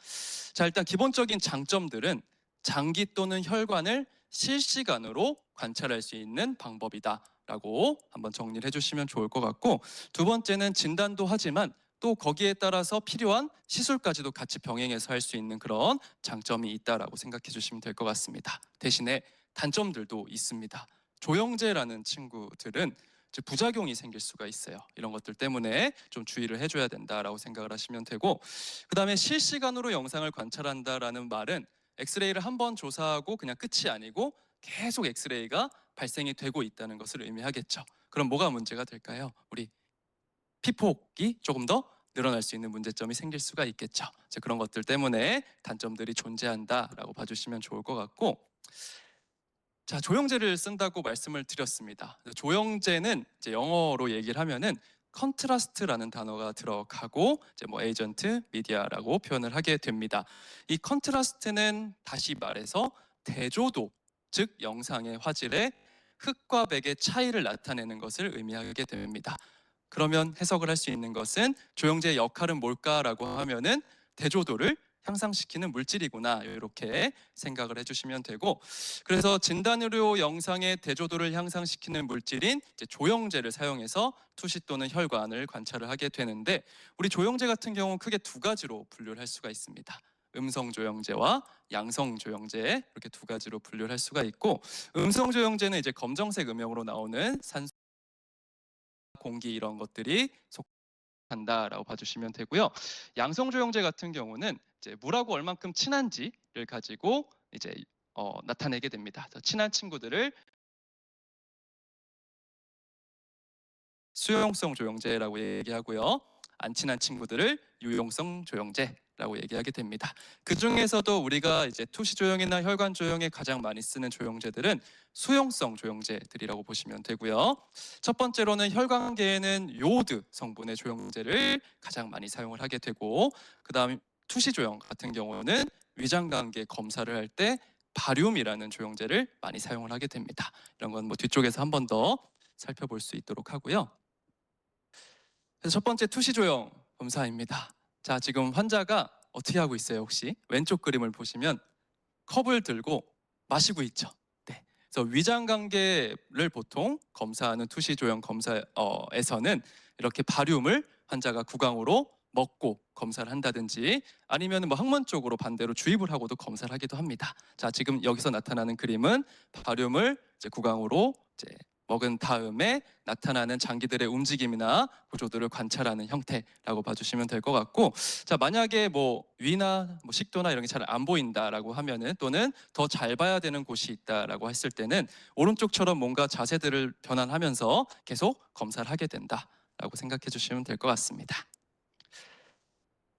자, 일단 기본적인 장점들은 장기 또는 혈관을 실시간으로 관찰할 수 있는 방법이다라고 한번 정리를 해주시면 좋을 것 같고, 두 번째는 진단도 하지만 또 거기에 따라서 필요한 시술까지도 같이 병행해서 할 수 있는 그런 장점이 있다라고 생각해 주시면 될 것 같습니다. 대신에 단점들도 있습니다. 조영제라는 친구들은 부작용이 생길 수가 있어요. 이런 것들 때문에 좀 주의를 해줘야 된다라고 생각을 하시면 되고, 그 다음에 실시간으로 영상을 관찰한다라는 말은 엑스레이를 한번 조사하고 그냥 끝이 아니고 계속 엑스레이가 발생이 되고 있다는 것을 의미하겠죠. 그럼 뭐가 문제가 될까요? 우리 피폭이 조금 더 늘어날 수 있는 문제점이 생길 수가 있겠죠. 그런 것들 때문에 단점들이 존재한다라고 봐주시면 좋을 것 같고, 자, 조영제를 쓴다고 말씀을 드렸습니다. 조영제는 이제 영어로 얘기를 하면은 컨트라스트라는 단어가 들어가고 이제 뭐 에이전트, 미디어라고 표현을 하게 됩니다. 이 컨트라스트는 다시 말해서 대조도, 즉 영상의 화질의 흑과 백의 차이를 나타내는 것을 의미하게 됩니다. 그러면 해석을 할 수 있는 것은 조영제의 역할은 뭘까라고 하면은 대조도를 향상시키는 물질이구나, 이렇게 생각을 해주시면 되고, 그래서 진단의료 영상의 대조도를 향상시키는 물질인 이제 조영제를 사용해서 투시 또는 혈관을 관찰을 하게 되는데, 우리 조영제 같은 경우는 크게 두 가지로 분류를 할 수가 있습니다. 음성 조영제와 양성 조영제, 이렇게 두 가지로 분류를 할 수가 있고, 음성 조영제는 이제 검정색 음영으로 나오는 산소, 공기 이런 것들이 속한다라고 봐주시면 되고요. 양성 조영제 같은 경우는 이제 물하고 얼만큼 친한지를 가지고 이제 나타내게 됩니다. 친한 친구들을 수용성 조영제라고 얘기하고요. 안 친한 친구들을 유용성 조영제라고 얘기하게 됩니다. 그 중에서도 우리가 이제 투시 조영이나 혈관 조영에 가장 많이 쓰는 조영제들은 수용성 조영제들이라고 보시면 되고요. 첫 번째로는 혈관계에는 요오드 성분의 조영제를 가장 많이 사용을 하게 되고, 그다음 투시 조영 같은 경우는 위장관계 검사를 할 때 바륨이라는 조영제를 많이 사용을 하게 됩니다. 이런 건 뭐 뒤쪽에서 한 번 더 살펴볼 수 있도록 하고요. 그래서 첫 번째 투시 조영 검사입니다. 자, 지금 환자가 어떻게 하고 있어요, 혹시? 왼쪽 그림을 보시면 컵을 들고 마시고 있죠. 네. 그래서 위장 관계를 보통 검사하는 투시 조영 검사에서는 이렇게 바륨을 환자가 구강으로 먹고 검사를 한다든지, 아니면 뭐 항문 쪽으로 반대로 주입을 하고도 검사를 하기도 합니다. 자, 지금 여기서 나타나는 그림은 바륨을 이제 구강으로 이제 먹은 다음에 나타나는 장기들의 움직임이나 구조들을 관찰하는 형태라고 봐주시면 될 것 같고, 자, 만약에 뭐 위나 뭐 식도나 이런 게 잘 안 보인다라고 하면은, 또는 더 잘 봐야 되는 곳이 있다라고 했을 때는 오른쪽처럼 뭔가 자세들을 변환하면서 계속 검사를 하게 된다라고 생각해 주시면 될 것 같습니다.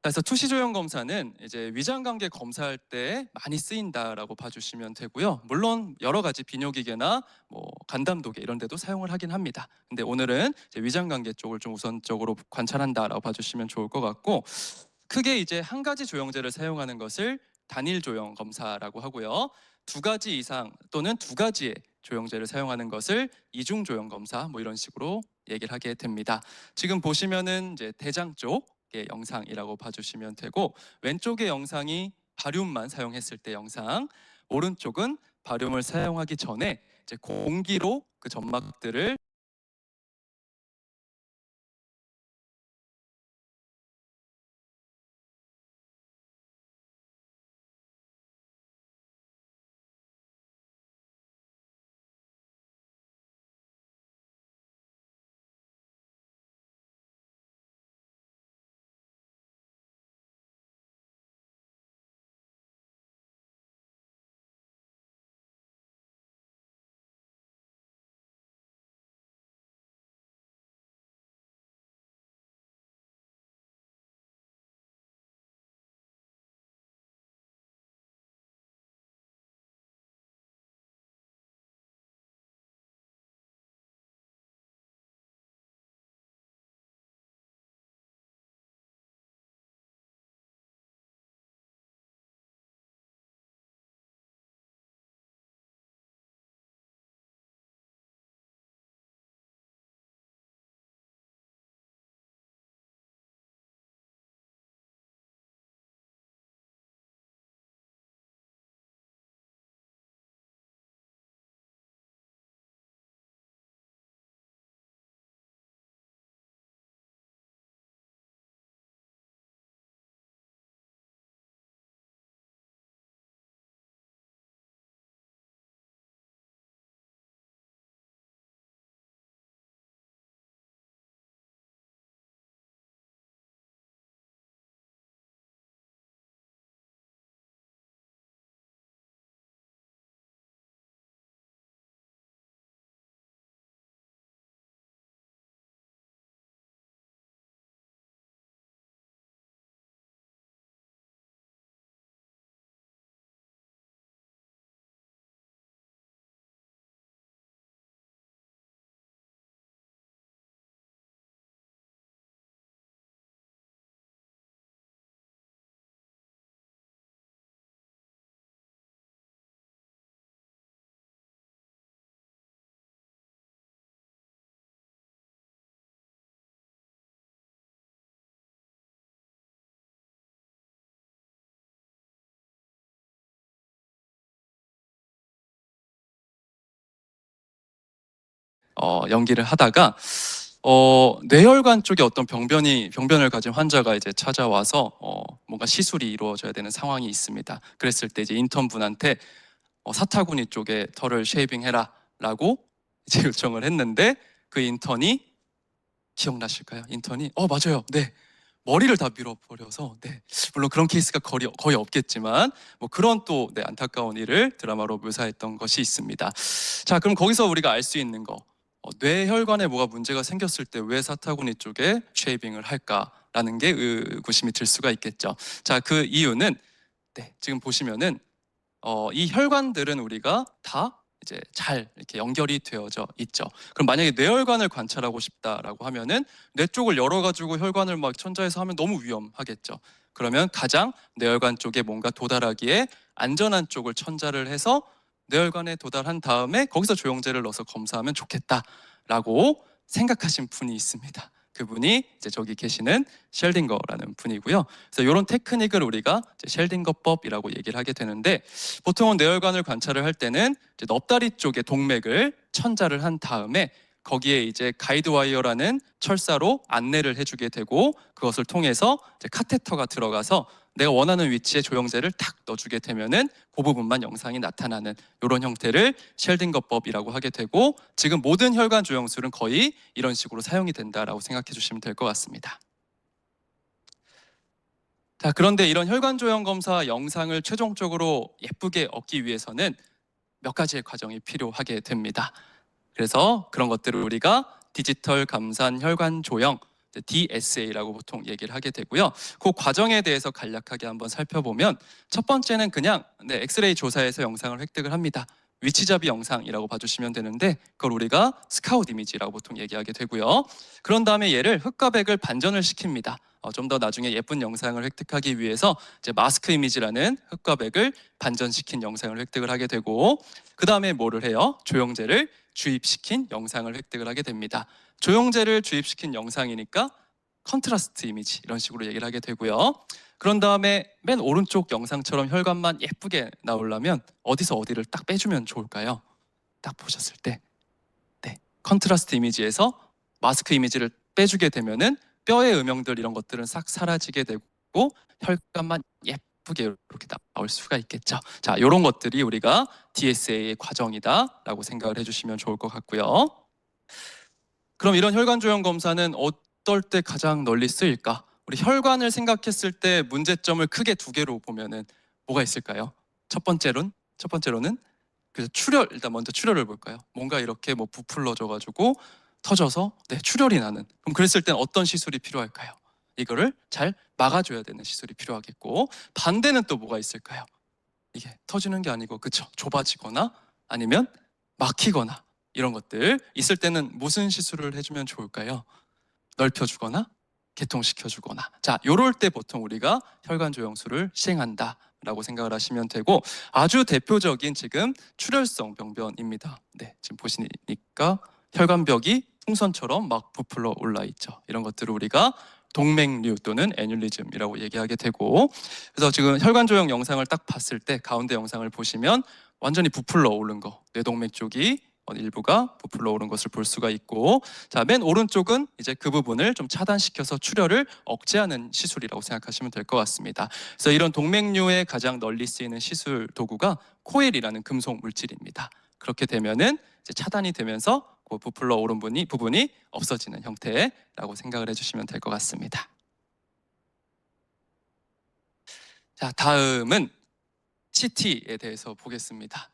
그래서 투시 조형 검사는 이제 위장 관계 검사할 때 많이 쓰인다라고 봐주시면 되고요. 물론 여러 가지 비뇨기계나 뭐 간담도계 이런 데도 사용을 하긴 합니다. 근데 오늘은 이제 위장 관계 쪽을 좀 우선적으로 관찰한다라고 봐주시면 좋을 것 같고, 크게 이제 한 가지 조형제를 사용하는 것을 단일 조형 검사라고 하고요. 두 가지 이상 또는 두 가지의 조형제를 사용하는 것을 이중 조형 검사, 뭐 이런 식으로 얘기를 하게 됩니다. 지금 보시면은 이제 대장 쪽의 영상이라고 봐주시면 되고, 왼쪽의 영상이 바륨만 사용했을 때 영상, 오른쪽은 바륨을 사용하기 전에 이제 공기로 그 점막들을 연기를 하다가 뇌혈관 쪽에 어떤 병변을 가진 환자가 이제 찾아와서 뭔가 시술이 이루어져야 되는 상황이 있습니다. 그랬을 때 이제 인턴분한테 사타구니 쪽에 털을 쉐이빙해라라고 이제 요청을 했는데, 그 인턴이 기억나실까요? 인턴이 맞아요, 네, 머리를 다 밀어버려서, 네, 물론 그런 케이스가 거의 없겠지만 뭐 그런 또 네, 안타까운 일을 드라마로 묘사했던 것이 있습니다. 자, 그럼 거기서 우리가 알 수 있는 거, 뇌혈관에 뭐가 문제가 생겼을 때 왜 사타구니 쪽에 쉐이빙을 할까라는 게 의구심이 들 수가 있겠죠. 자, 그 이유는 지금 보시면은 이 혈관들은 우리가 다 이제 잘 이렇게 연결이 되어져 있죠. 그럼 만약에 뇌혈관을 관찰하고 싶다라고 하면은 뇌 쪽을 열어가지고 혈관을 막 천장에서 하면 너무 위험하겠죠. 그러면 가장 뇌혈관 쪽에 뭔가 도달하기에 안전한 쪽을 천자를 해서 뇌혈관에 도달한 다음에 거기서 조영제를 넣어서 검사하면 좋겠다라고 생각하신 분이 있습니다. 그분이 이제 저기 계시는 셸딩거라는 분이고요. 그래서 이런 테크닉을 우리가 셸딩거법이라고 얘기를 하게 되는데, 보통은 뇌혈관을 관찰을 할 때는 이제 넙다리 쪽에 동맥을 천자를 한 다음에 거기에 이제 가이드 와이어라는 철사로 안내를 해주게 되고, 그것을 통해서 이제 카테터가 들어가서 내가 원하는 위치에 조영제를 탁 넣어주게 되면은 그 부분만 영상이 나타나는 이런 형태를 셸딩거법이라고 하게 되고, 지금 모든 혈관 조영술은 거의 이런 식으로 사용이 된다라고 생각해 주시면 될 것 같습니다. 자, 그런데 이런 혈관 조형 검사 영상을 최종적으로 예쁘게 얻기 위해서는 몇 가지의 과정이 필요하게 됩니다. 그래서 그런 것들을 우리가 디지털 감산 혈관 조형, DSA라고 보통 얘기를 하게 되고요. 그 과정에 대해서 간략하게 한번 살펴보면, 첫 번째는 그냥 엑스레이 조사에서 영상을 획득을 합니다. 위치잡이 영상이라고 봐주시면 되는데, 그걸 우리가 스카웃 이미지라고 보통 얘기하게 되고요. 그런 다음에 얘를 흑과 백을 반전을 시킵니다. 좀 더 나중에 예쁜 영상을 획득하기 위해서 이제 마스크 이미지라는 흑과 백을 반전시킨 영상을 획득을 하게 되고, 그 다음에 뭐를 해요? 조영제를 주입시킨 영상을 획득을 하게 됩니다. 조영제를 주입시킨 영상이니까 컨트라스트 이미지 이런 식으로 얘기를 하게 되고요. 그런 다음에 맨 오른쪽 영상처럼 혈관만 예쁘게 나오려면 어디서 어디를 딱 빼주면 좋을까요? 딱 보셨을 때 컨트라스트 이미지에서 마스크 이미지를 빼주게 되면은 뼈의 음영들 이런 것들은 싹 사라지게 되고 혈관만 예쁘게 이렇게 나올 수가 있겠죠. 자, 이런 것들이 우리가 DSA의 과정이다라고 생각을 해주시면 좋을 것 같고요. 그럼 이런 혈관 조형 검사는 어떨 때 가장 널리 쓰일까? 우리 혈관을 생각했을 때 문제점을 크게 두 개로 보면은 뭐가 있을까요? 첫 번째로는 그래서 출혈, 일단 먼저 출혈을 볼까요? 뭔가 이렇게 뭐 부풀러져 가지고 터져서 출혈이 나는, 그럼 그랬을 땐 어떤 시술이 필요할까요? 이거를 잘 막아줘야 되는 시술이 필요하겠고, 반대는 또 뭐가 있을까요? 이게 터지는 게 아니고 그쵸, 좁아지거나 아니면 막히거나 이런 것들 있을 때는 무슨 시술을 해주면 좋을까요? 넓혀주거나 개통시켜주거나. 자, 요럴 때 보통 우리가 혈관 조영술을 시행한다 라고 생각을 하시면 되고, 아주 대표적인 지금 출혈성 병변입니다. 지금 보시니까 혈관벽이 풍선처럼 막 부풀러 올라 있죠. 이런 것들을 우리가 동맥류 또는 애뉴리즘이라고 얘기하게 되고, 그래서 지금 혈관 조형 영상을 딱 봤을 때 가운데 영상을 보시면 완전히 부풀러 오른 거, 뇌동맥 쪽이 일부가 부풀러 오른 것을 볼 수가 있고, 자, 맨 오른쪽은 이제 그 부분을 좀 차단시켜서 출혈을 억제하는 시술이라고 생각하시면 될 것 같습니다. 그래서 이런 동맥류에 가장 널리 쓰이는 시술 도구가 코일이라는 금속 물질입니다. 그렇게 되면은 이제 차단이 되면서 그 부풀러 오른 부분이 없어지는 형태라고 생각을 해주시면 될 것 같습니다. 자, 다음은 CT에 대해서 보겠습니다.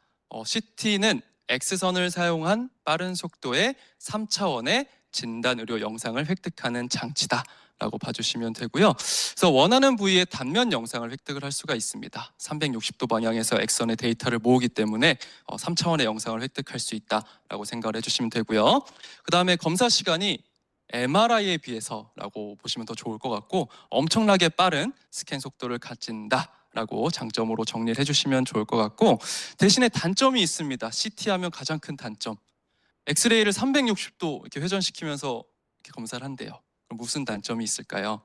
CT는 X선을 사용한 빠른 속도의 3차원의 진단 의료 영상을 획득하는 장치다 라고 봐주시면 되고요. 그래서 원하는 부위의 단면 영상을 획득을 할 수가 있습니다. 360도 방향에서 X선의 데이터를 모으기 때문에 3차원의 영상을 획득할 수 있다라고 생각을 해주시면 되고요. 그 다음에 검사 시간이 MRI에 비해서라고 보시면 더 좋을 것 같고, 엄청나게 빠른 스캔 속도를 가진다 라고 장점으로 정리를 해주시면 좋을 것 같고, 대신에 단점이 있습니다. CT 하면 가장 큰 단점, 엑스레이를 360도 이렇게 회전시키면서 이렇게 검사를 한대요. 그럼 무슨 단점이 있을까요?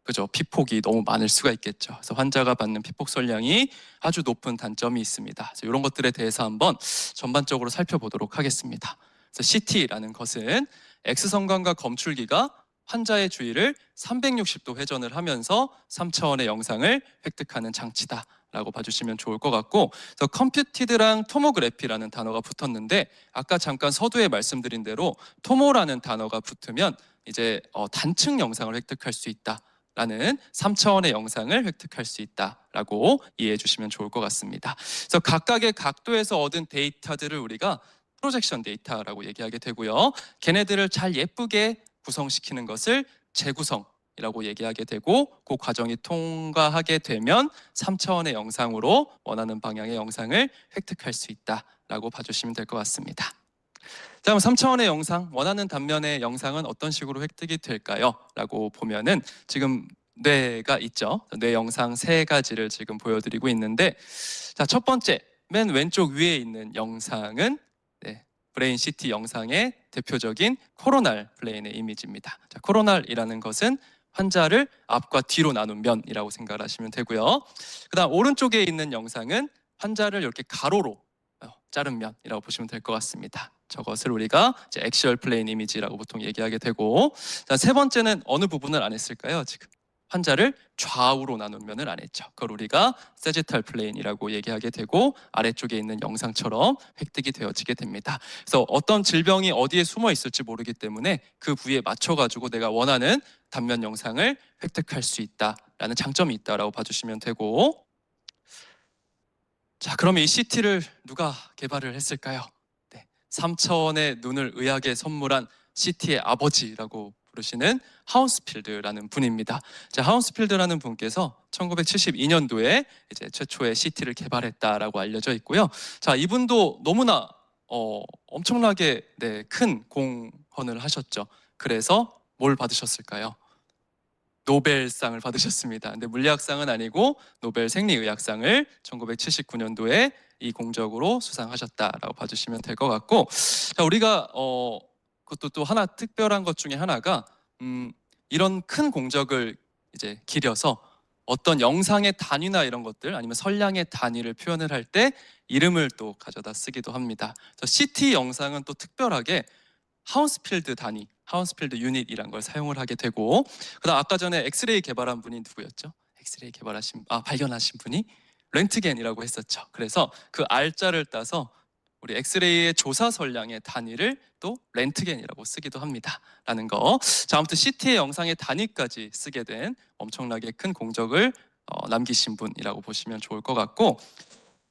그죠? 피폭이 너무 많을 수가 있겠죠. 그래서 환자가 받는 피폭 설량이 아주 높은 단점이 있습니다. 그래서 이런 것들에 대해서 한번 전반적으로 살펴보도록 하겠습니다. 그래서 CT라는 것은 X성광과 검출기가 환자의 주위를 360도 회전을 하면서 3차원의 영상을 획득하는 장치다 라고 봐주시면 좋을 것 같고, 그래서 컴퓨티드랑 토모그래피라는 단어가 붙었는데, 아까 잠깐 서두에 말씀드린 대로 토모라는 단어가 붙으면 이제 단층 영상을 획득할 수 있다 라는 3차원의 영상을 획득할 수 있다라고 이해해 주시면 좋을 것 같습니다. 그래서 각각의 각도에서 얻은 데이터들을 우리가 프로젝션 데이터라고 얘기하게 되고요. 걔네들을 잘 예쁘게 구성시키는 것을 재구성이라고 얘기하게 되고, 그 과정이 통과하게 되면 3차원의 영상으로 원하는 방향의 영상을 획득할 수 있다라고 봐주시면 될 것 같습니다. 자, 그럼 3차원의 영상, 원하는 단면의 영상은 어떤 식으로 획득이 될까요? 라고 보면은 지금 뇌가 있죠. 뇌 영상 3가지를 지금 보여드리고 있는데, 자, 첫 번째 맨 왼쪽 위에 있는 영상은 브레인 CT 영상의 대표적인 코로날 플레인의 이미지입니다. 자, 코로날이라는 것은 환자를 앞과 뒤로 나눈 면이라고 생각을 하시면 되고요. 그다음 오른쪽에 있는 영상은 환자를 이렇게 가로로 자른 면이라고 보시면 될 것 같습니다. 저것을 우리가 이제 액시얼 플레인 이미지라고 보통 얘기하게 되고, 자, 세 번째는 어느 부분을 안 했을까요? 지금 환자를 좌우로 나눈 면을 안 했죠. 그걸 우리가 세지탈 플레인이라고 얘기하게 되고, 아래쪽에 있는 영상처럼 획득이 되어지게 됩니다. 그래서 어떤 질병이 어디에 숨어 있을지 모르기 때문에 그 부위에 맞춰가지고 내가 원하는 단면 영상을 획득할 수 있다라는 장점이 있다라고 봐주시면 되고, 자, 그러면 이 CT를 누가 개발을 했을까요? 3차원의 눈을 의학에 선물한 CT의 아버지라고 부르시는 하운스필드라는 분입니다. 자, 하운스필드라는 분께서 1972년도에 이제 최초의 CT를 개발했다라고 알려져 있고요. 자, 이분도 너무나 엄청나게 큰 공헌을 하셨죠. 그래서 뭘 받으셨을까요? 노벨상을 받으셨습니다. 근데 물리학상은 아니고 노벨 생리의학상을 1979년도에 이 공적으로 수상하셨다라고 봐주시면 될 것 같고, 자, 우리가 그것도 또 하나 특별한 것 중에 하나가 이런 큰 공적을 이제 기려서 어떤 영상의 단위나 이런 것들 아니면 선량의 단위를 표현을 할 때 이름을 또 가져다 쓰기도 합니다. CT 영상은 또 특별하게 하운스필드 단위, 하운스필드 유닛이란 걸 사용을 하게 되고, 그다음 아까 전에 엑스레이 개발한 분이 누구였죠? 엑스레이 발견하신 분이 렌트겐이라고 했었죠. 그래서 그 R자를 따서 우리 엑스레이의 조사 선량의 단위를 또 렌트겐이라고 쓰기도 합니다. 라는 거. 자, 아무튼 CT의 영상의 단위까지 쓰게 된 엄청나게 큰 공적을 남기신 분이라고 보시면 좋을 것 같고,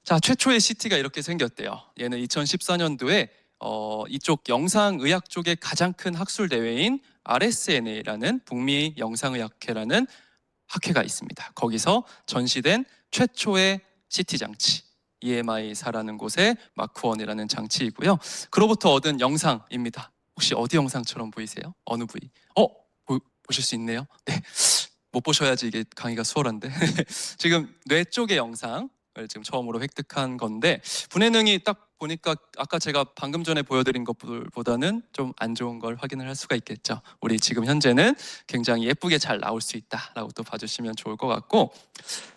자, 최초의 CT가 이렇게 생겼대요. 얘는 2014년도에 이쪽 영상의학 쪽의 가장 큰 학술 대회인 RSNA라는 북미 영상의학회라는 학회가 있습니다. 거기서 전시된 최초의 CT 장치 EMI4라는 곳의 마크1이라는 장치이고요. 그로부터 얻은 영상입니다. 혹시 어디 영상처럼 보이세요? 어느 부위? 보실 수 있네요. 네, 못 보셔야지 이게 강의가 수월한데 지금 뇌 쪽의 영상을 지금 처음으로 획득한 건데, 분해능이 딱 보니까 아까 제가 방금 전에 보여드린 것보다는 좀 안 좋은 걸 확인을 할 수가 있겠죠. 우리 지금 현재는 굉장히 예쁘게 잘 나올 수 있다라고 또 봐주시면 좋을 것 같고,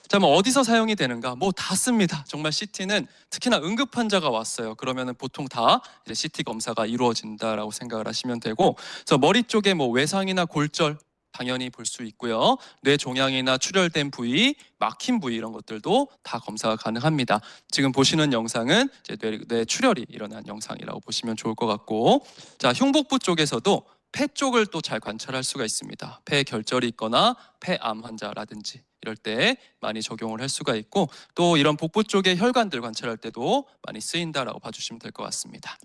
자, 뭐 어디서 사용이 되는가? 뭐 다 씁니다. 정말 CT는 특히나 응급 환자가 왔어요. 그러면은 보통 다 이제 CT 검사가 이루어진다라고 생각을 하시면 되고, 그래서 머리 쪽에 뭐 외상이나 골절 당연히 볼 수 있고요. 뇌 종양이나 출혈된 부위, 막힌 부위 이런 것들도 다 검사가 가능합니다. 지금 보시는 영상은 이제 뇌 출혈이 일어난 영상이라고 보시면 좋을 것 같고, 자, 흉복부 쪽에서도 폐 쪽을 또 잘 관찰할 수가 있습니다. 폐 결절이 있거나 폐암 환자라든지 이럴 때 많이 적용을 할 수가 있고, 또 이런 복부 쪽의 혈관들 관찰할 때도 많이 쓰인다라고 봐주시면 될 것 같습니다.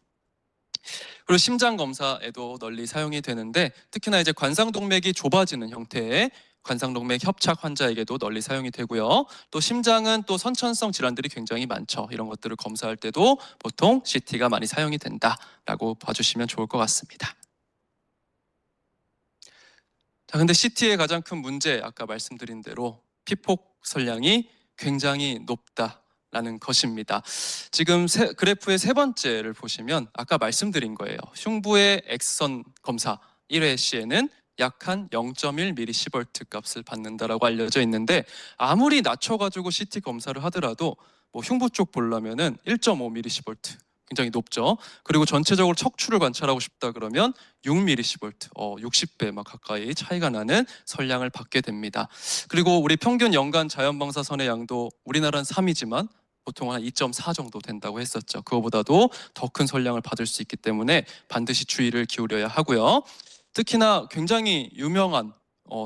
그리고 심장 검사에도 널리 사용이 되는데, 특히나 이제 관상동맥이 좁아지는 형태의 관상동맥 협착 환자에게도 널리 사용이 되고요. 또 심장은 또 선천성 질환들이 굉장히 많죠. 이런 것들을 검사할 때도 보통 CT가 많이 사용이 된다라고 봐주시면 좋을 것 같습니다. 자, 근데 CT의 가장 큰 문제, 아까 말씀드린 대로 피폭 선량이 굉장히 높다라는 것입니다. 지금 그래프의 세 번째를 보시면 아까 말씀드린 거예요. 흉부의 X선 검사 1회 시에는 약 한 0.1mS 값을 받는다라고 알려져 있는데, 아무리 낮춰가지고 CT 검사를 하더라도 뭐 흉부 쪽 보려면은 1.5mS, 굉장히 높죠. 그리고 전체적으로 척추를 관찰하고 싶다 그러면 6mS, 60배 막 가까이 차이가 나는 선량을 받게 됩니다. 그리고 우리 평균 연간 자연방사선의 양도 우리나라는 3이지만 보통 한 2.4 정도 된다고 했었죠. 그거보다도 더 큰 선량을 받을 수 있기 때문에 반드시 주의를 기울여야 하고요. 특히나 굉장히 유명한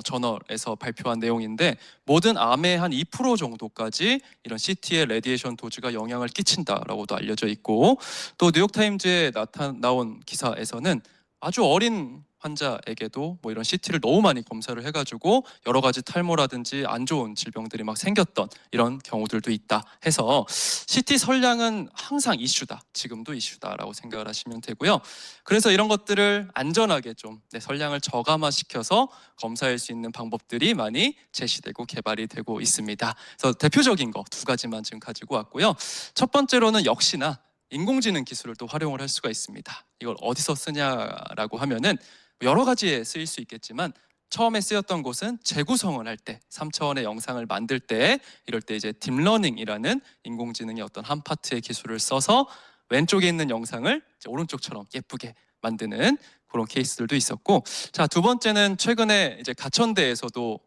저널에서 발표한 내용인데 모든 암의 한 2% 정도까지 이런 CT의 레디에이션 도즈가 영향을 끼친다라고도 알려져 있고, 또 뉴욕타임즈에 나온 기사에서는 아주 어린 환자에게도 뭐 이런 CT를 너무 많이 검사를 해가지고 여러 가지 탈모라든지 안 좋은 질병들이 막 생겼던 이런 경우들도 있다 해서 CT 선량은 항상 이슈다, 지금도 이슈다라고 생각을 하시면 되고요. 그래서 이런 것들을 안전하게 좀 선량을 저감화시켜서 검사할 수 있는 방법들이 많이 제시되고 개발이 되고 있습니다. 그래서 대표적인 거 두 가지만 지금 가지고 왔고요. 첫 번째로는 역시나 인공지능 기술을 또 활용을 할 수가 있습니다. 이걸 어디서 쓰냐라고 하면은 여러 가지에 쓰일 수 있겠지만 처음에 쓰였던 곳은 재구성을 할 때, 3차원의 영상을 만들 때, 이럴 때 이제 딥러닝이라는 인공지능의 어떤 한 파트의 기술을 써서 왼쪽에 있는 영상을 오른쪽처럼 예쁘게 만드는 그런 케이스들도 있었고, 자, 두 번째는 최근에 이제 가천대에서도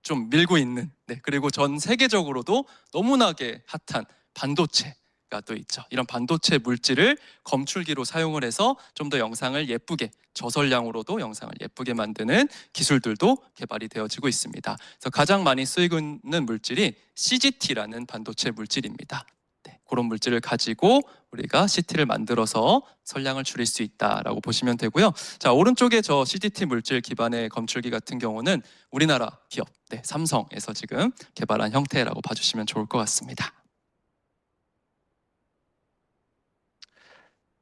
좀 밀고 있는, 그리고 전 세계적으로도 너무나게 핫한 반도체가 또 있죠. 이런 반도체 물질을 검출기로 사용을 해서 좀 더 영상을 예쁘게, 저설량으로도 영상을 예쁘게 만드는 기술들도 개발이 되어지고 있습니다. 그래서 가장 많이 쓰이고 있는 물질이 CGT라는 반도체 물질입니다. 그런 물질을 가지고 우리가 CT를 만들어서 선량을 줄일 수 있다라고 보시면 되고요. 자, 오른쪽에 저 CGT 물질 기반의 검출기 같은 경우는 우리나라 기업, 삼성에서 지금 개발한 형태라고 봐주시면 좋을 것 같습니다.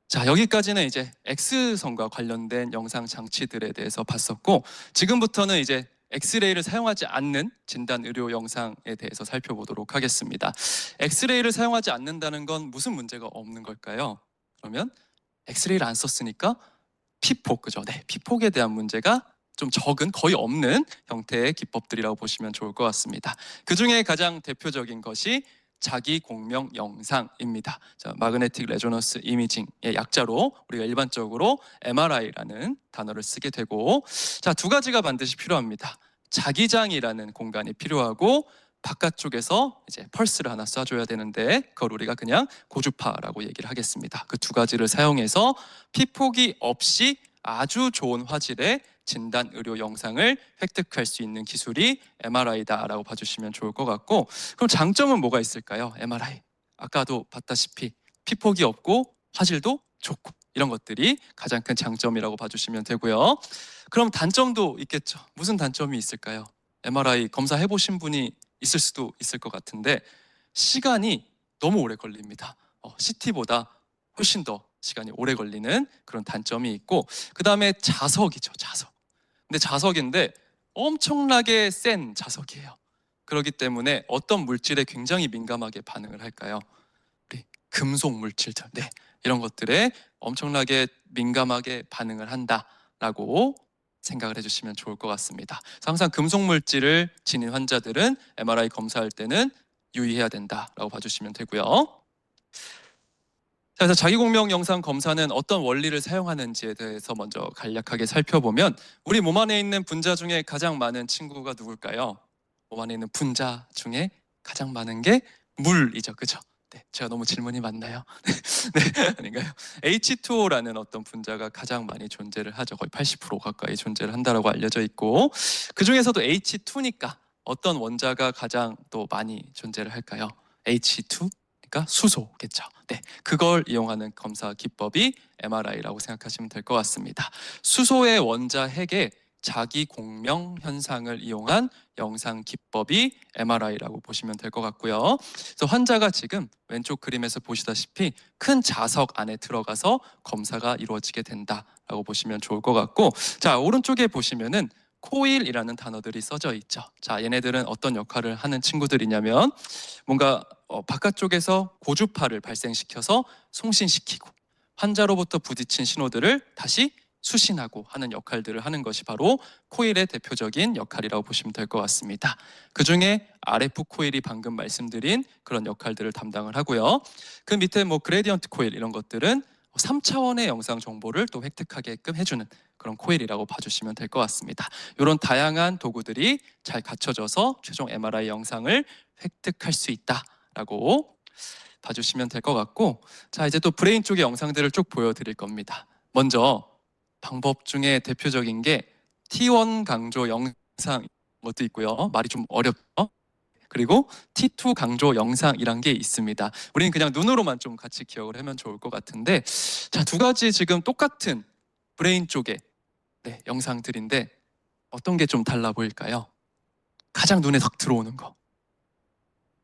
자, 여기까지는 이제 X선과 관련된 영상 장치들에 대해서 봤었고, 지금부터는 이제 엑스레이를 사용하지 않는 진단 의료 영상에 대해서 살펴보도록 하겠습니다. 엑스레이를 사용하지 않는다는 건 무슨 문제가 없는 걸까요? 그러면 엑스레이를 안 썼으니까 피폭, 그죠? 피폭에 대한 문제가 좀 적은, 거의 없는 형태의 기법들이라고 보시면 좋을 것 같습니다. 그 중에 가장 대표적인 것이 자기 공명 영상입니다. 자, 마그네틱 레조넌스 이미징의 약자로 우리가 일반적으로 MRI라는 단어를 쓰게 되고, 자, 두 가지가 반드시 필요합니다. 자기장이라는 공간이 필요하고 바깥쪽에서 이제 펄스를 하나 쏴줘야 되는데 그걸 우리가 그냥 고주파라고 얘기를 하겠습니다. 그 두 가지를 사용해서 피폭이 없이 아주 좋은 화질의 진단 의료 영상을 획득할 수 있는 기술이 MRI다라고 봐주시면 좋을 것 같고, 그럼 장점은 뭐가 있을까요? MRI 아까도 봤다시피 피폭이 없고 화질도 좋고 이런 것들이 가장 큰 장점이라고 봐주시면 되고요. 그럼 단점도 있겠죠. 무슨 단점이 있을까요? MRI 검사해 보신 분이 있을 수도 있을 것 같은데 시간이 너무 오래 걸립니다. CT보다 훨씬 더 시간이 오래 걸리는 그런 단점이 있고, 그 다음에 자석이죠, 자석. 근데 자석인데 엄청나게 센 자석이에요. 그렇기 때문에 어떤 물질에 굉장히 민감하게 반응을 할까요? 우리 금속 물질들, 이런 것들에 엄청나게 민감하게 반응을 한다라고 생각을 해주시면 좋을 것 같습니다. 그래서 항상 금속 물질을 지닌 환자들은 MRI 검사할 때는 유의해야 된다라고 봐주시면 되고요. 자, 그래서 자기공명 영상 검사는 어떤 원리를 사용하는지에 대해서 먼저 간략하게 살펴보면, 우리 몸 안에 있는 분자 중에 가장 많은 친구가 누굴까요? 몸 안에 있는 분자 중에 가장 많은 게 물이죠, 그죠? 제가 너무 질문이 많나요? 아닌가요? H2O라는 어떤 분자가 가장 많이 존재를 하죠. 거의 80% 가까이 존재를 한다라고 알려져 있고, 그 중에서도 H2니까 어떤 원자가 가장 또 많이 존재를 할까요? H2? 그러니까 수소겠죠. 그걸 이용하는 검사 기법이 MRI라고 생각하시면 될 것 같습니다. 수소의 원자 핵에 자기 공명 현상을 이용한 영상 기법이 MRI라고 보시면 될 것 같고요. 그래서 환자가 지금 왼쪽 그림에서 보시다시피 큰 자석 안에 들어가서 검사가 이루어지게 된다라고 보시면 좋을 것 같고, 자, 오른쪽에 보시면은 코일이라는 단어들이 써져 있죠. 자, 얘네들은 어떤 역할을 하는 친구들이냐면 뭔가 바깥쪽에서 고주파를 발생시켜서 송신시키고 환자로부터 부딪힌 신호들을 다시 수신하고 하는 역할들을 하는 것이 바로 코일의 대표적인 역할이라고 보시면 될 것 같습니다. 그 중에 RF 코일이 방금 말씀드린 그런 역할들을 담당을 하고요. 그 밑에 뭐 그레디언트 코일 이런 것들은 3차원의 영상 정보를 또 획득하게끔 해주는 그런 코일이라고 봐주시면 될 것 같습니다. 이런 다양한 도구들이 잘 갖춰져서 최종 MRI 영상을 획득할 수 있다라고 봐주시면 될 것 같고, 자, 이제 또 브레인 쪽의 영상들을 쭉 보여드릴 겁니다. 먼저 방법 중에 대표적인 게 T1 강조 영상 영상 것도 있고요. 말이 좀 어렵죠? 그리고 T2 강조 영상이란 게 있습니다. 우리는 그냥 눈으로만 좀 같이 기억을 하면 좋을 것 같은데, 자, 두 가지 지금 똑같은 브레인 쪽의 영상들인데 어떤 게 좀 달라 보일까요? 가장 눈에 딱 들어오는 거.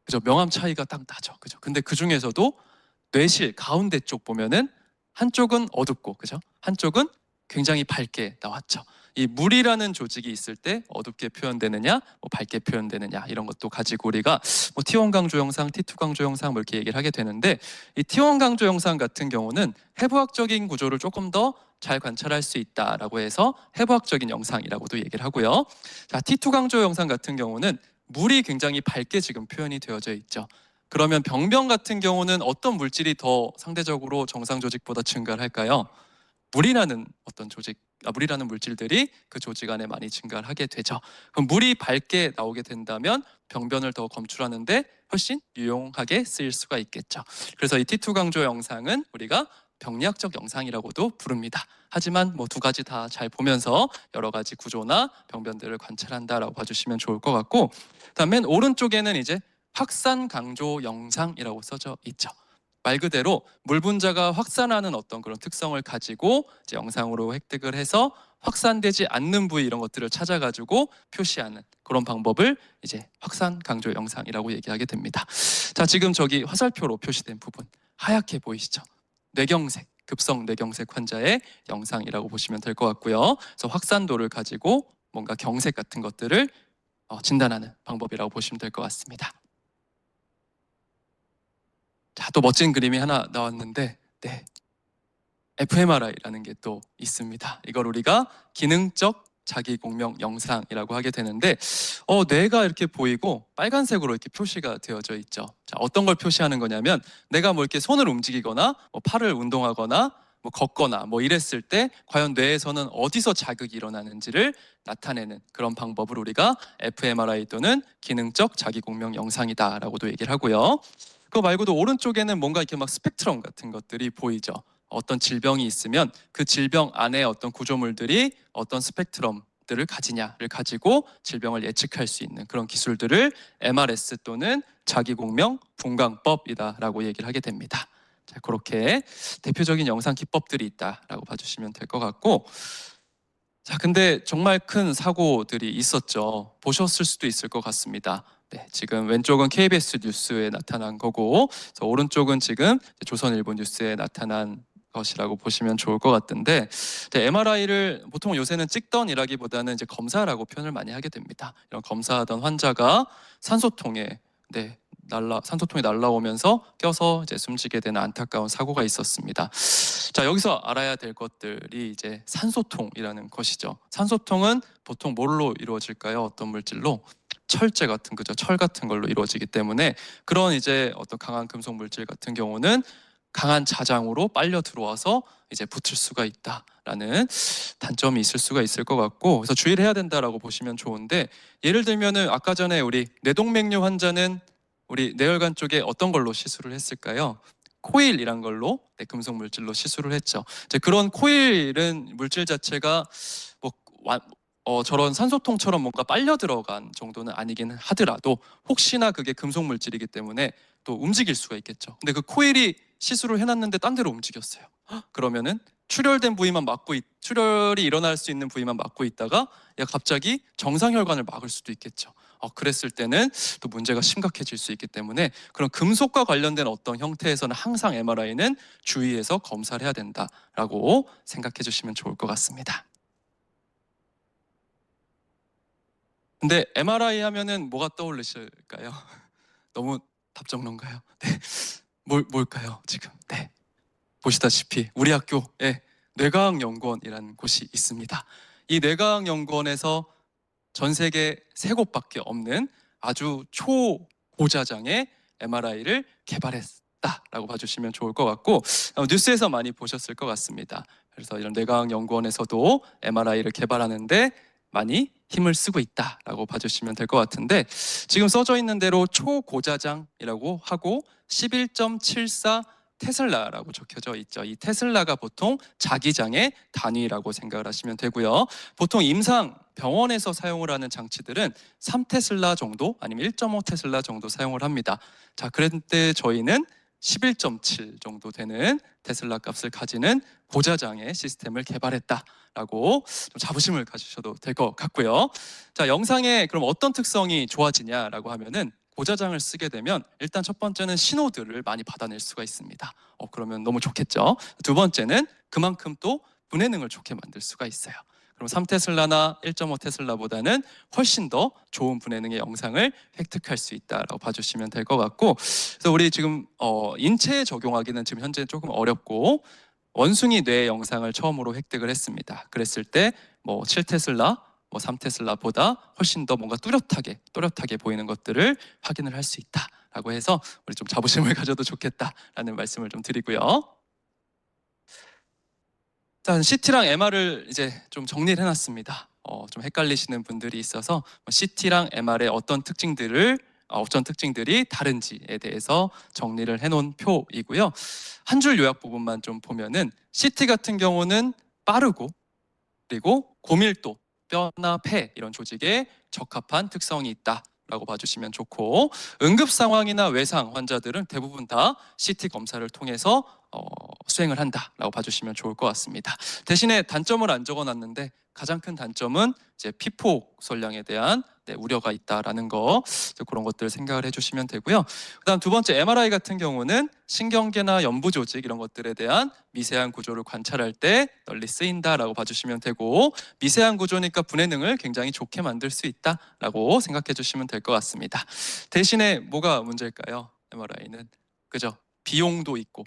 그죠? 명암 차이가 딱 나죠. 그죠? 근데 그 중에서도 뇌실 가운데 쪽 보면은 한쪽은 어둡고, 그죠? 한쪽은 굉장히 밝게 나왔죠. 이 물이라는 조직이 있을 때 어둡게 표현되느냐, 뭐 밝게 표현되느냐 이런 것도 가지고 우리가 뭐 T1 강조 영상, T2 강조 영상 뭐 이렇게 얘기를 하게 되는데, 이 T1 강조 영상 같은 경우는 해부학적인 구조를 조금 더 잘 관찰할 수 있다라고 해서 해부학적인 영상이라고도 얘기를 하고요. 자, T2 강조 영상 같은 경우는 물이 굉장히 밝게 지금 표현이 되어져 있죠. 그러면 병변 같은 경우는 어떤 물질이 더 상대적으로 정상 조직보다 증가를 할까요? 물이라는 어떤 물이라는 물질들이 그 조직 안에 많이 증가를 하게 되죠. 그럼 물이 밝게 나오게 된다면 병변을 더 검출하는데 훨씬 유용하게 쓰일 수가 있겠죠. 그래서 이 T2 강조 영상은 우리가 병리학적 영상이라고도 부릅니다. 하지만 뭐 두 가지 다 잘 보면서 여러 가지 구조나 병변들을 관찰한다라고 봐주시면 좋을 것 같고, 그다음 맨 오른쪽에는 이제 확산 강조 영상이라고 써져 있죠. 말 그대로 물 분자가 확산하는 어떤 그런 특성을 가지고 이제 영상으로 획득을 해서 확산되지 않는 부위 이런 것들을 찾아가지고 표시하는 그런 방법을 이제 확산 강조 영상이라고 얘기하게 됩니다. 자, 지금 저기 화살표로 표시된 부분 하얗게 보이시죠? 뇌경색, 급성 뇌경색 환자의 영상이라고 보시면 될 것 같고요. 그래서 확산도를 가지고 뭔가 경색 같은 것들을 진단하는 방법이라고 보시면 될 것 같습니다. 자, 또 멋진 그림이 하나 나왔는데, fMRI라는 게 또 있습니다. 이걸 우리가 기능적 자기 공명 영상이라고 하게 되는데, 뇌가 이렇게 보이고 빨간색으로 이렇게 표시가 되어져 있죠. 자, 어떤 걸 표시하는 거냐면, 내가 뭐 이렇게 손을 움직이거나 뭐 팔을 운동하거나 뭐 걷거나 뭐 이랬을 때 과연 뇌에서는 어디서 자극이 일어나는지를 나타내는 그런 방법을 우리가 fMRI 또는 기능적 자기 공명 영상이다라고도 얘기를 하고요. 그거 말고도 오른쪽에는 뭔가 이렇게 막 스펙트럼 같은 것들이 보이죠. 어떤 질병이 있으면 그 질병 안에 어떤 구조물들이 어떤 스펙트럼들을 가지냐를 가지고 질병을 예측할 수 있는 그런 기술들을 MRS 또는 자기공명 분광법이다라고 얘기를 하게 됩니다. 자, 그렇게 대표적인 영상 기법들이 있다라고 봐주시면 될 것 같고, 자, 근데 정말 큰 사고들이 있었죠. 보셨을 수도 있을 것 같습니다. 네, 지금 왼쪽은 KBS 뉴스에 나타난 거고, 오른쪽은 지금 조선일보 뉴스에 나타난 것이라고 보시면 좋을 것 같은데, MRI를 보통 요새는 찍던이라기보다는 이제 검사라고 표현을 많이 하게 됩니다. 이런 검사하던 환자가 산소통에 산소통이 날라오면서 껴서 이제 숨지게 되는 안타까운 사고가 있었습니다. 자, 여기서 알아야 될 것들이 이제 산소통이라는 것이죠. 산소통은 보통 뭘로 이루어질까요? 어떤 물질로? 철제 같은, 그죠? 철 같은 걸로 이루어지기 때문에 그런 이제 어떤 강한 금속 물질 같은 경우는 강한 자장으로 빨려 들어와서 이제 붙을 수가 있다라는 단점이 있을 수가 있을 것 같고, 그래서 주의를 해야 된다라고 보시면 좋은데, 예를 들면은 아까 전에 우리 뇌동맥류 환자는 우리 뇌혈관 쪽에 어떤 걸로 시술을 했을까요? 코일이란 걸로 금속 물질로 시술을 했죠. 이제 그런 코일은 물질 자체가 뭐 저런 산소통처럼 뭔가 빨려 들어간 정도는 아니긴 하더라도 혹시나 그게 금속 물질이기 때문에 또 움직일 수가 있겠죠. 근데 그 코일이 시술을 해놨는데 딴 데로 움직였어요. 그러면은 출혈이 일어날 수 있는 부위만 막고 있다가 갑자기 정상 혈관을 막을 수도 있겠죠. 그랬을 때는 또 문제가 심각해질 수 있기 때문에 그런 금속과 관련된 어떤 형태에서는 항상 MRI는 주의해서 검사를 해야 된다라고 생각해 주시면 좋을 것 같습니다. 근데 MRI 하면은 뭐가 떠오르실까요? 너무 답정론가요? 네. 뭘까요, 지금? 네. 보시다시피 우리 학교에 뇌과학연구원이라는 곳이 있습니다. 이 뇌과학연구원에서 전 세계 3곳밖에 없는 아주 초고자장의 MRI를 개발했다라고 봐주시면 좋을 것 같고, 뉴스에서 많이 보셨을 것 같습니다. 그래서 이런 뇌과학연구원에서도 MRI를 개발하는데 많이 힘을 쓰고 있다라고 봐주시면 될 것 같은데, 지금 써져 있는 대로 초고자장이라고 하고 11.74 테슬라라고 적혀져 있죠. 이 테슬라가 보통 자기장의 단위라고 생각을 하시면 되고요. 보통 임상 병원에서 사용을 하는 장치들은 3테슬라 정도 아니면 1.5테슬라 정도 사용을 합니다. 자, 그런데 저희는 11.7 정도 되는 테슬라 값을 가지는 고자장의 시스템을 개발했다라고 좀 자부심을 가지셔도 될 것 같고요. 자, 영상에 그럼 어떤 특성이 좋아지냐라고 하면은 고자장을 쓰게 되면 일단 첫 번째는 신호들을 많이 받아낼 수가 있습니다. 그러면 너무 좋겠죠. 두 번째는 그만큼 또 분해능을 좋게 만들 수가 있어요. 그럼 3테슬라나 1.5테슬라보다는 훨씬 더 좋은 분해능의 영상을 획득할 수 있다라고 봐주시면 될 것 같고, 그래서 우리 지금 인체에 적용하기는 지금 현재 조금 어렵고 원숭이 뇌 영상을 처음으로 획득을 했습니다. 그랬을 때 뭐 7테슬라, 뭐 3테슬라보다 훨씬 더 뭔가 또렷하게 보이는 것들을 확인을 할 수 있다라고 해서 우리 좀 자부심을 가져도 좋겠다라는 말씀을 좀 드리고요. 일단 CT랑 MR을 이제 좀 정리를 해놨습니다. 좀 헷갈리시는 분들이 있어서 CT랑 MR의 어떤 특징들이 다른지에 대해서 정리를 해놓은 표이고요. 한 줄 요약 부분만 좀 보면은 CT 같은 경우는 빠르고 그리고 고밀도, 뼈나 폐 이런 조직에 적합한 특성이 있다라고 봐주시면 좋고, 응급 상황이나 외상 환자들은 대부분 다 CT 검사를 통해서 수행을 한다라고 봐주시면 좋을 것 같습니다. 대신에 단점을 안 적어놨는데 가장 큰 단점은 이제 피폭 선량에 대한 우려가 있다라는 거, 그런 것들 생각을 해주시면 되고요. 그다음 두 번째 MRI 같은 경우는 신경계나 연부 조직 이런 것들에 대한 미세한 구조를 관찰할 때 널리 쓰인다라고 봐주시면 되고, 미세한 구조니까 분해능을 굉장히 좋게 만들 수 있다라고 생각해 주시면 될 것 같습니다. 대신에 뭐가 문제일까요? MRI는 그죠? 비용도 있고,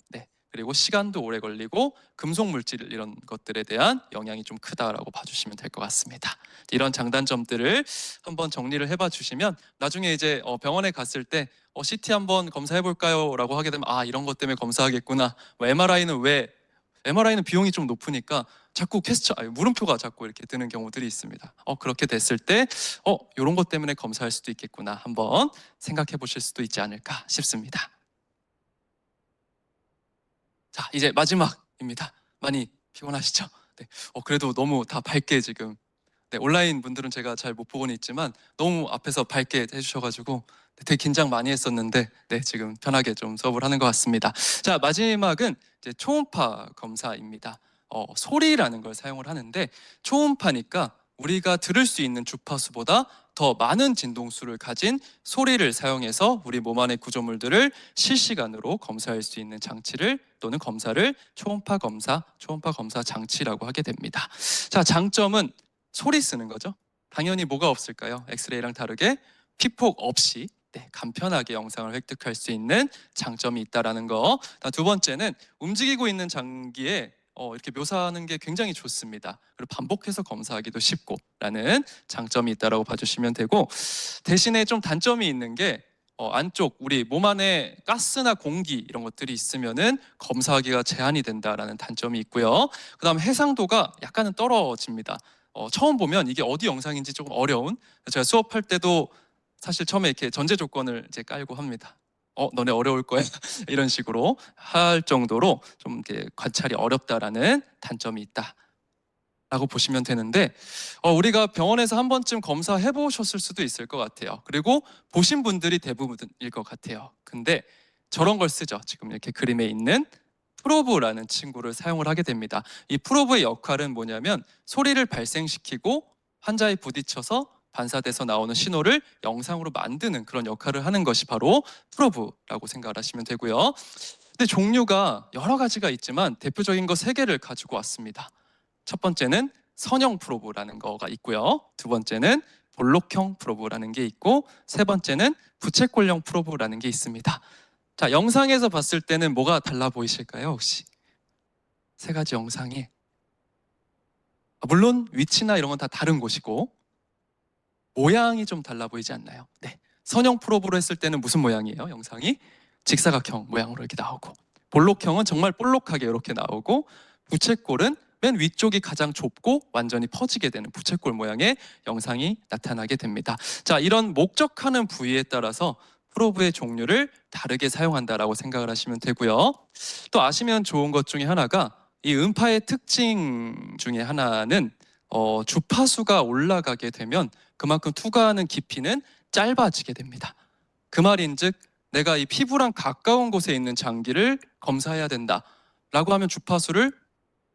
그리고 시간도 오래 걸리고 금속 물질 이런 것들에 대한 영향이 좀 크다라고 봐주시면 될 것 같습니다. 이런 장단점들을 한번 정리를 해봐 주시면 나중에 이제 병원에 갔을 때 CT 한번 검사해 볼까요? 라고 하게 되면 이런 것 때문에 검사하겠구나. MRI는 비용이 좀 높으니까 자꾸 물음표가 자꾸 이렇게 뜨는 경우들이 있습니다. 그렇게 됐을 때 이런 것 때문에 검사할 수도 있겠구나. 한번 생각해 보실 수도 있지 않을까 싶습니다. 자, 이제 마지막입니다. 많이 피곤하시죠? 네. 그래도 너무 다 밝게 지금, 온라인 분들은 제가 잘 못 보고는 있지만 너무 앞에서 밝게 해주셔가지고 되게 긴장 많이 했었는데 지금 편하게 좀 수업을 하는 것 같습니다. 자, 마지막은 이제 초음파 검사입니다. 소리라는 걸 사용을 하는데 초음파니까 우리가 들을 수 있는 주파수보다 더 많은 진동수를 가진 소리를 사용해서 우리 몸 안의 구조물들을 실시간으로 검사할 수 있는 장치를 또는 검사를 초음파 검사 장치라고 하게 됩니다. 자, 장점은 소리 쓰는 거죠. 당연히 뭐가 없을까요? 엑스레이랑 다르게 피폭 없이 간편하게 영상을 획득할 수 있는 장점이 있다라는 거. 두 번째는 움직이고 있는 장기에 이렇게 묘사하는 게 굉장히 좋습니다. 그리고 반복해서 검사하기도 쉽고라는 장점이 있다라고 봐주시면 되고, 대신에 좀 단점이 있는 게 안쪽 우리 몸 안에 가스나 공기 이런 것들이 있으면은 검사하기가 제한이 된다라는 단점이 있고요. 그다음 해상도가 약간은 떨어집니다. 처음 보면 이게 어디 영상인지 조금 어려운, 제가 수업할 때도 사실 처음에 이렇게 전제 조건을 이제 깔고 합니다. 너네 어려울 거야 이런 식으로 할 정도로 좀 이렇게 관찰이 어렵다라는 단점이 있다라고 보시면 되는데, 우리가 병원에서 한 번쯤 검사해 보셨을 수도 있을 것 같아요. 그리고 보신 분들이 대부분일 것 같아요. 근데 저런 걸 쓰죠. 지금 이렇게 그림에 있는 프로브라는 친구를 사용을 하게 됩니다. 이 프로브의 역할은 뭐냐면 소리를 발생시키고 환자에 부딪혀서 반사돼서 나오는 신호를 영상으로 만드는 그런 역할을 하는 것이 바로 프로브라고 생각을 하시면 되고요. 근데 종류가 여러 가지가 있지만 대표적인 거 3개를 가지고 왔습니다. 첫 번째는 선형 프로브라는 거가 있고요. 두 번째는 볼록형 프로브라는 게 있고, 세 번째는 부채꼴형 프로브라는 게 있습니다. 자, 영상에서 봤을 때는 뭐가 달라 보이실까요, 혹시? 3가지 영상이. 물론 위치나 이런 건 다 다른 곳이고 모양이 좀 달라 보이지 않나요? 선형 프로브로 했을 때는 무슨 모양이에요, 영상이? 직사각형 모양으로 이렇게 나오고, 볼록형은 정말 볼록하게 이렇게 나오고, 부채꼴은 맨 위쪽이 가장 좁고 완전히 퍼지게 되는 부채꼴 모양의 영상이 나타나게 됩니다. 자, 이런 목적하는 부위에 따라서 프로브의 종류를 다르게 사용한다라고 생각을 하시면 되고요. 또 아시면 좋은 것 중에 하나가 이 음파의 특징 중에 하나는 주파수가 올라가게 되면 그만큼 투과하는 깊이는 짧아지게 됩니다. 그 말인즉 내가 이 피부랑 가까운 곳에 있는 장기를 검사해야 된다라고 하면 주파수를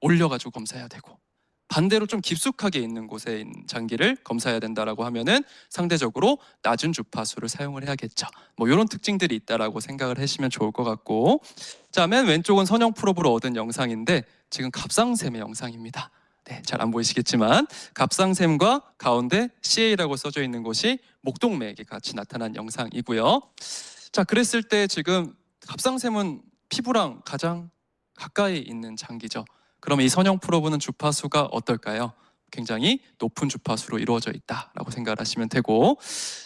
올려가지고 검사해야 되고, 반대로 좀 깊숙하게 있는 곳에 있는 장기를 검사해야 된다라고 하면은 상대적으로 낮은 주파수를 사용을 해야겠죠. 뭐 이런 특징들이 있다라고 생각을 하시면 좋을 것 같고, 자, 맨 왼쪽은 선형 프로브로 얻은 영상인데 지금 갑상샘의 영상입니다. 네, 잘 안 보이시겠지만 갑상샘과 가운데 CA라고 써져 있는 곳이 목동맥이 같이 나타난 영상이고요. 자, 그랬을 때 지금 갑상샘은 피부랑 가장 가까이 있는 장기죠. 그럼 이 선형 프로브는 주파수가 어떨까요? 굉장히 높은 주파수로 이루어져 있다라고 생각을 하시면 되고,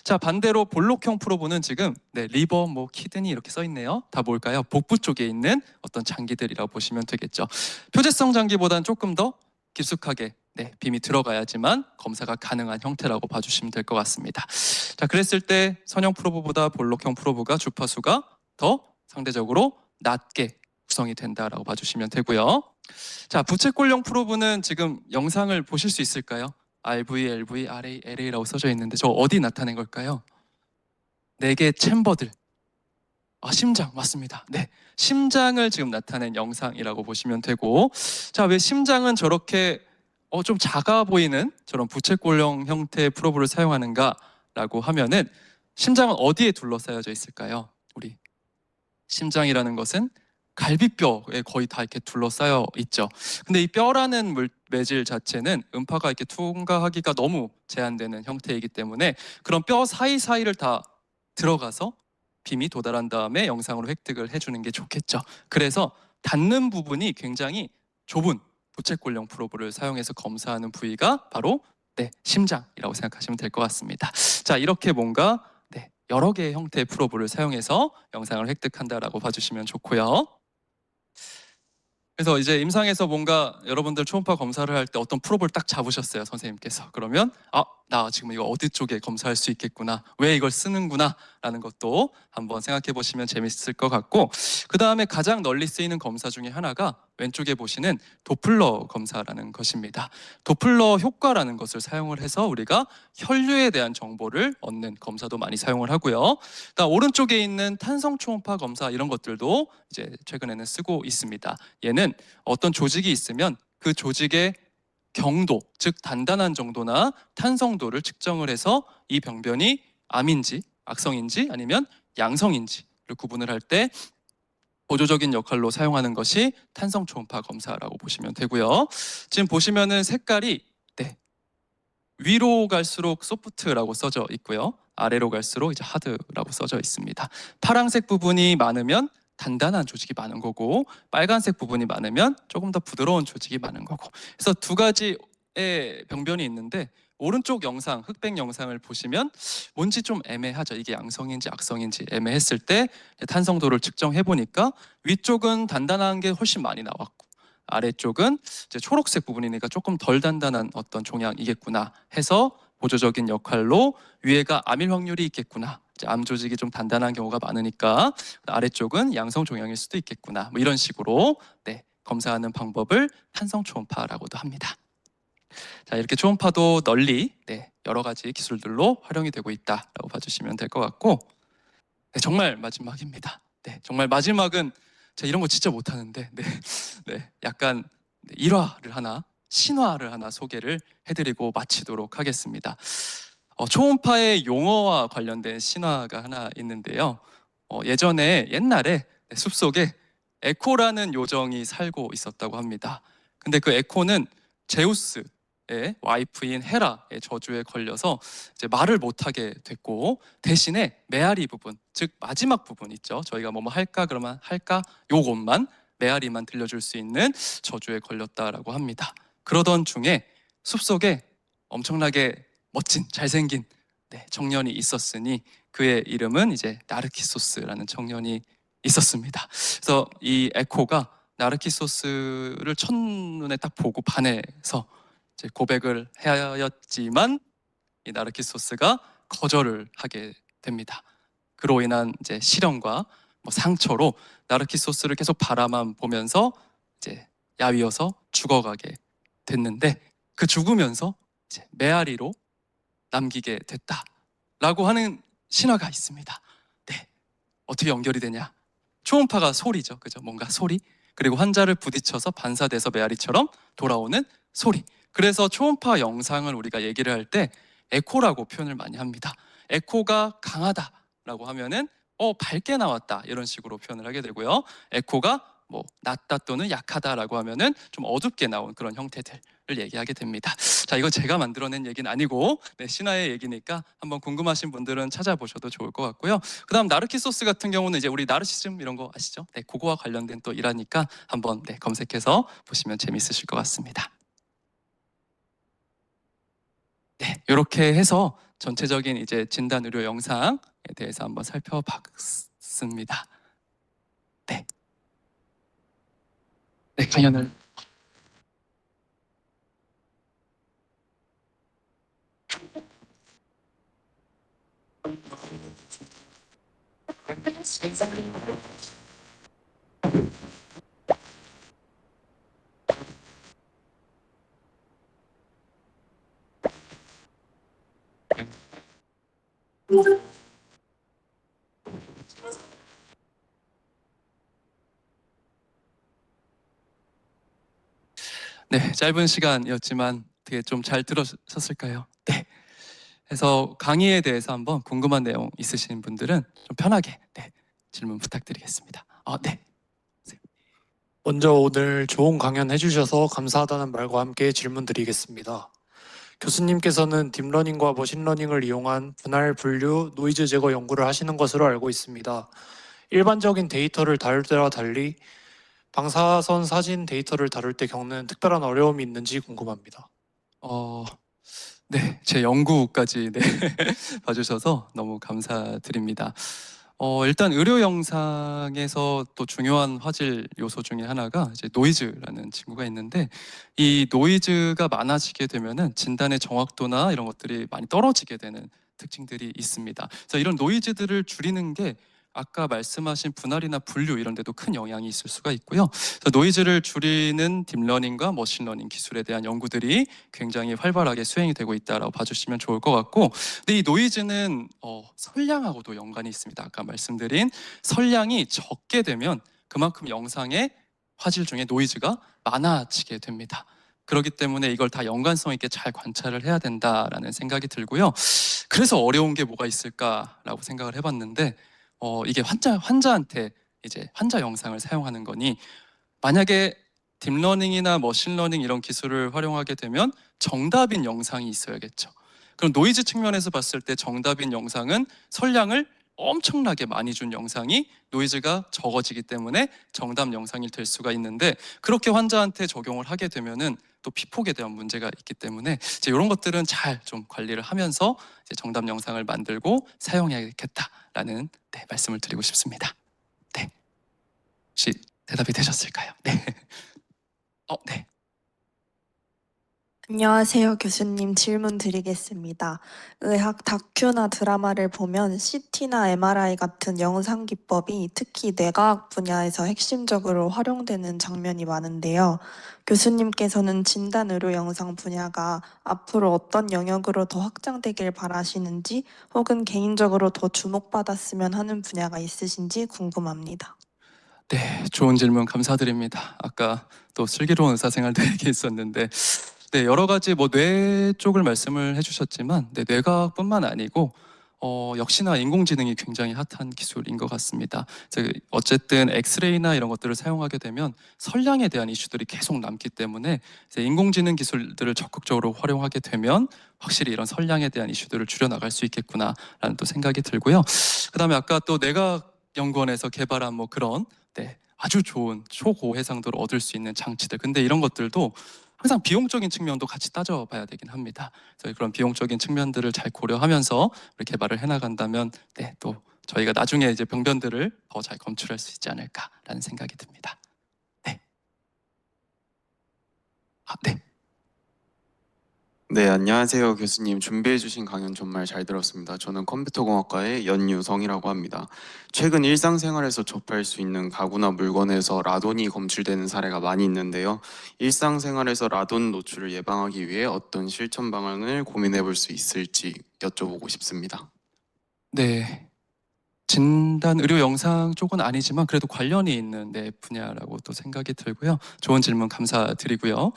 자, 반대로 볼록형 프로브는 지금 리버, 뭐 키드니 이렇게 써 있네요. 다 뭘까요? 복부 쪽에 있는 어떤 장기들이라고 보시면 되겠죠. 표재성 장기보다는 조금 더 깊숙하게 빔이 들어가야지만 검사가 가능한 형태라고 봐주시면 될 것 같습니다. 자, 그랬을 때 선형 프로브보다 볼록형 프로브가 주파수가 더 상대적으로 낮게 구성이 된다라고 봐주시면 되고요. 자, 부채꼴형 프로브는 지금 영상을 보실 수 있을까요? RV, LV, RA, LA라고 써져 있는데 저 어디 나타낸 걸까요? 4개 챔버들. 심장 맞습니다. 네, 심장을 지금 나타낸 영상이라고 보시면 되고, 자, 왜 심장은 저렇게 좀 작아 보이는 저런 부채꼴형 형태의 프로브를 사용하는가라고 하면은 심장은 어디에 둘러싸여져 있을까요? 우리 심장이라는 것은 갈비뼈에 거의 다 이렇게 둘러싸여 있죠. 근데 이 뼈라는 매질 자체는 음파가 이렇게 통과하기가 너무 제한되는 형태이기 때문에 그런 뼈 사이사이를 다 들어가서 빔이 도달한 다음에 영상으로 획득을 해주는 게 좋겠죠. 그래서 닿는 부분이 굉장히 좁은 부채꼴형 프로브를 사용해서 검사하는 부위가 바로 심장이라고 생각하시면 될 것 같습니다. 자, 이렇게 뭔가 여러 개의 형태의 프로브를 사용해서 영상을 획득한다라고 봐주시면 좋고요. 그래서 이제 임상에서 뭔가 여러분들 초음파 검사를 할 때 어떤 프로브를 딱 잡으셨어요, 선생님께서. 그러면 나 지금 이거 어디 쪽에 검사할 수 있겠구나, 왜 이걸 쓰는구나 라는 것도 한번 생각해 보시면 재밌을 것 같고, 그 다음에 가장 널리 쓰이는 검사 중에 하나가 왼쪽에 보시는 도플러 검사라는 것입니다. 도플러 효과라는 것을 사용을 해서 우리가 혈류에 대한 정보를 얻는 검사도 많이 사용을 하고요. 그다음 오른쪽에 있는 탄성 초음파 검사, 이런 것들도 이제 최근에는 쓰고 있습니다. 얘는 어떤 조직이 있으면 그 조직의 경도, 즉 단단한 정도나 탄성도를 측정을 해서 이 병변이 암인지 악성인지 아니면 양성인지를 구분을 할 때 보조적인 역할로 사용하는 것이 탄성 초음파 검사라고 보시면 되고요. 지금 보시면은 색깔이 위로 갈수록 소프트라고 써져 있고요. 아래로 갈수록 이제 하드라고 써져 있습니다. 파란색 부분이 많으면 단단한 조직이 많은 거고, 빨간색 부분이 많으면 조금 더 부드러운 조직이 많은 거고. 그래서 두 가지의 병변이 있는데, 오른쪽 영상, 흑백 영상을 보시면 뭔지 좀 애매하죠. 이게 양성인지 악성인지 애매했을 때 탄성도를 측정해 보니까 위쪽은 단단한 게 훨씬 많이 나왔고, 아래쪽은 이제 초록색 부분이니까 조금 덜 단단한 어떤 종양이겠구나 해서 보조적인 역할로 위에가 암일 확률이 있겠구나, 이제 암 조직이 좀 단단한 경우가 많으니까 아래쪽은 양성 종양일 수도 있겠구나, 뭐 이런 식으로 검사하는 방법을 탄성 초음파라고도 합니다. 자, 이렇게 초음파도 널리 여러 가지 기술들로 활용이 되고 있다라고 봐주시면 될 것 같고, 정말 마지막입니다. 정말 마지막은 제가 이런 거 진짜 못하는데 약간 일화를 하나, 신화를 하나 소개를 해드리고 마치도록 하겠습니다. 초음파의 용어와 관련된 신화가 하나 있는데요. 예전에 옛날에 숲속에 에코라는 요정이 살고 있었다고 합니다. 근데 그 에코는 제우스의 와이프인 헤라의 저주에 걸려서 이제 말을 못하게 됐고, 대신에 메아리 부분, 즉 마지막 부분 있죠. 저희가 뭐 할까 그러면 할까 요것만, 메아리만 들려줄 수 있는 저주에 걸렸다라고 합니다. 그러던 중에 숲속에 엄청나게 멋진 잘생긴 청년이 있었으니 그의 이름은 이제 나르키소스라는 청년이 있었습니다. 그래서 이 에코가 나르키소스를 첫눈에 딱 보고 반해서 이제 고백을 하였지만 이 나르키소스가 거절을 하게 됩니다. 그로 인한 이제 시련과 뭐 상처로 나르키소스를 계속 바라만 보면서 이제 야위어서 죽어가게 됐는데 그 죽으면서 이제 메아리로 남기게 됐다라고 하는 신화가 있습니다. 네, 어떻게 연결이 되냐? 초음파가 소리죠, 그죠? 뭔가 소리. 그리고 환자를 부딪혀서 반사돼서 메아리처럼 돌아오는 소리. 그래서 초음파 영상을 우리가 얘기를 할 때 에코라고 표현을 많이 합니다. 에코가 강하다라고 하면은 밝게 나왔다 이런 식으로 표현을 하게 되고요. 에코가 뭐 낮다 또는 약하다라고 하면은 좀 어둡게 나온 그런 형태들을 얘기하게 됩니다. 자, 이거 제가 만들어낸 얘기는 아니고 신화의 얘기니까 한번 궁금하신 분들은 찾아보셔도 좋을 것 같고요. 그다음 나르키소스 같은 경우는 이제 우리 나르시즘 이런 거 아시죠? 네, 그거와 관련된 또 일하니까 한번 검색해서 보시면 재밌으실 것 같습니다. 네, 이렇게 해서 전체적인 이제 진단 의료 영상에 대해서 한번 살펴봤습니다. 네, 네, 강연을 네, 짧은 시간이었지만 되게 좀 잘 들으셨을까요? 네. 그래서 강의에 대해서 한번 궁금한 내용 있으신 분들은 좀 편하게 질문 부탁드리겠습니다. 네. 먼저 오늘 좋은 강연 해주셔서 감사하다는 말과 함께 질문 드리겠습니다. 교수님께서는 딥러닝과 머신러닝을 이용한 분할 분류 노이즈 제거 연구를 하시는 것으로 알고 있습니다. 일반적인 데이터를 다룰 때와 달리 방사선 사진 데이터를 다룰 때 겪는 특별한 어려움이 있는지 궁금합니다. 네, 제 연구까지 봐주셔서 너무 감사드립니다. 일단 의료 영상에서 또 중요한 화질 요소 중에 하나가 이제 노이즈라는 친구가 있는데 이 노이즈가 많아지게 되면은 진단의 정확도나 이런 것들이 많이 떨어지게 되는 특징들이 있습니다. 그래서 이런 노이즈들을 줄이는 게 아까 말씀하신 분할이나 분류 이런 데도 큰 영향이 있을 수가 있고요. 그래서 노이즈를 줄이는 딥러닝과 머신러닝 기술에 대한 연구들이 굉장히 활발하게 수행이 되고 있다라고 봐주시면 좋을 것 같고, 근데 이 노이즈는 선량하고도 연관이 있습니다. 아까 말씀드린 선량이 적게 되면 그만큼 영상의 화질 중에 노이즈가 많아지게 됩니다. 그렇기 때문에 이걸 다 연관성 있게 잘 관찰을 해야 된다라는 생각이 들고요. 그래서 어려운 게 뭐가 있을까라고 생각을 해봤는데 이게 환자한테 이제 환자 영상을 사용하는 거니 만약에 딥러닝이나 머신러닝 이런 기술을 활용하게 되면 정답인 영상이 있어야겠죠. 그럼 노이즈 측면에서 봤을 때 정답인 영상은 선량을 엄청나게 많이 준 영상이 노이즈가 적어지기 때문에 정답 영상이 될 수가 있는데 그렇게 환자한테 적용을 하게 되면은 또 피폭에 대한 문제가 있기 때문에 이제 이런 것들은 잘 좀 관리를 하면서 이제 정답 영상을 만들고 사용해야겠다라는 말씀을 드리고 싶습니다. 네, 혹시 대답이 되셨을까요? 네. 네. 안녕하세요, 교수님. 질문 드리겠습니다. 의학 다큐나 드라마를 보면 CT나 MRI 같은 영상 기법이 특히 뇌과학 분야에서 핵심적으로 활용되는 장면이 많은데요. 교수님께서는 진단 의료 영상 분야가 앞으로 어떤 영역으로 더 확장되길 바라시는지 혹은 개인적으로 더 주목받았으면 하는 분야가 있으신지 궁금합니다. 네, 좋은 질문 감사드립니다. 아까 또 슬기로운 의사생활도 얘기했었는데 여러 가지 뭐 뇌 쪽을 말씀을 해주셨지만 뇌과학뿐만 아니고 역시나 인공지능이 굉장히 핫한 기술인 것 같습니다. 어쨌든 엑스레이나 이런 것들을 사용하게 되면 선량에 대한 이슈들이 계속 남기 때문에 이제 인공지능 기술들을 적극적으로 활용하게 되면 확실히 이런 선량에 대한 이슈들을 줄여나갈 수 있겠구나라는 또 생각이 들고요. 그다음에 아까 또 뇌과학연구원에서 개발한 뭐 그런 아주 좋은 초고해상도를 얻을 수 있는 장치들. 근데 이런 것들도 항상 비용적인 측면도 같이 따져봐야 되긴 합니다. 그래서 그런 비용적인 측면들을 잘 고려하면서 우리 개발을 해나간다면 또 저희가 나중에 이제 병변들을 더 잘 검출할 수 있지 않을까라는 생각이 듭니다. 네. 네. 네, 안녕하세요, 교수님. 준비해주신 강연 정말 잘 들었습니다. 저는 컴퓨터공학과의 연유성이라고 합니다. 최근 일상생활에서 접할 수 있는 가구나 물건에서 라돈이 검출되는 사례가 많이 있는데요. 일상생활에서 라돈 노출을 예방하기 위해 어떤 실천 방안을 고민해 볼 수 있을지 여쭤보고 싶습니다. 네. 진단 의료 영상 쪽은 아니지만 그래도 관련이 있는 분야라고 또 생각이 들고요. 좋은 질문 감사드리고요.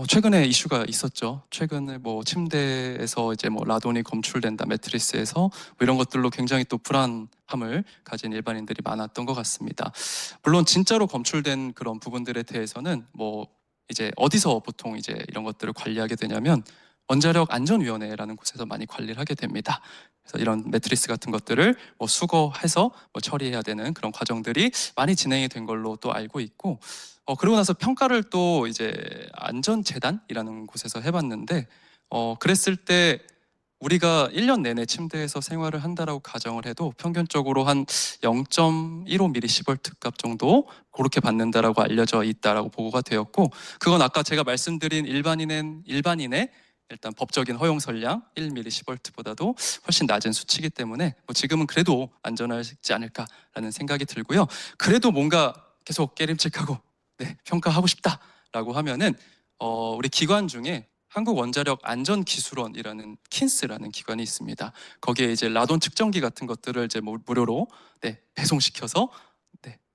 최근에 이슈가 있었죠. 최근에 뭐 침대에서 이제 뭐 라돈이 검출된다, 매트리스에서 뭐 이런 것들로 굉장히 또 불안함을 가진 일반인들이 많았던 것 같습니다. 물론 진짜로 검출된 그런 부분들에 대해서는 뭐 이제 어디서 보통 이제 이런 것들을 관리하게 되냐면 원자력 안전위원회라는 곳에서 많이 관리를 하게 됩니다. 그래서 이런 매트리스 같은 것들을 뭐 수거해서 뭐 처리해야 되는 그런 과정들이 많이 진행이 된 걸로 또 알고 있고, 그러고 나서 평가를 또 이제 안전재단이라는 곳에서 해봤는데, 그랬을 때 우리가 1년 내내 침대에서 생활을 한다라고 가정을 해도 평균적으로 한 0.15mS 값 정도 그렇게 받는다라고 알려져 있다라고 보고가 되었고, 그건 아까 제가 말씀드린 일반인의 일단 법적인 허용 선량 1mS보다도 훨씬 낮은 수치이기 때문에 뭐 지금은 그래도 안전하지 않을까라는 생각이 들고요. 그래도 뭔가 계속 깨림칙하고 평가하고 싶다라고 하면은 우리 기관 중에 한국원자력안전기술원이라는 킨스라는 기관이 있습니다. 거기에 이제 라돈 측정기 같은 것들을 이제 무료로 배송시켜서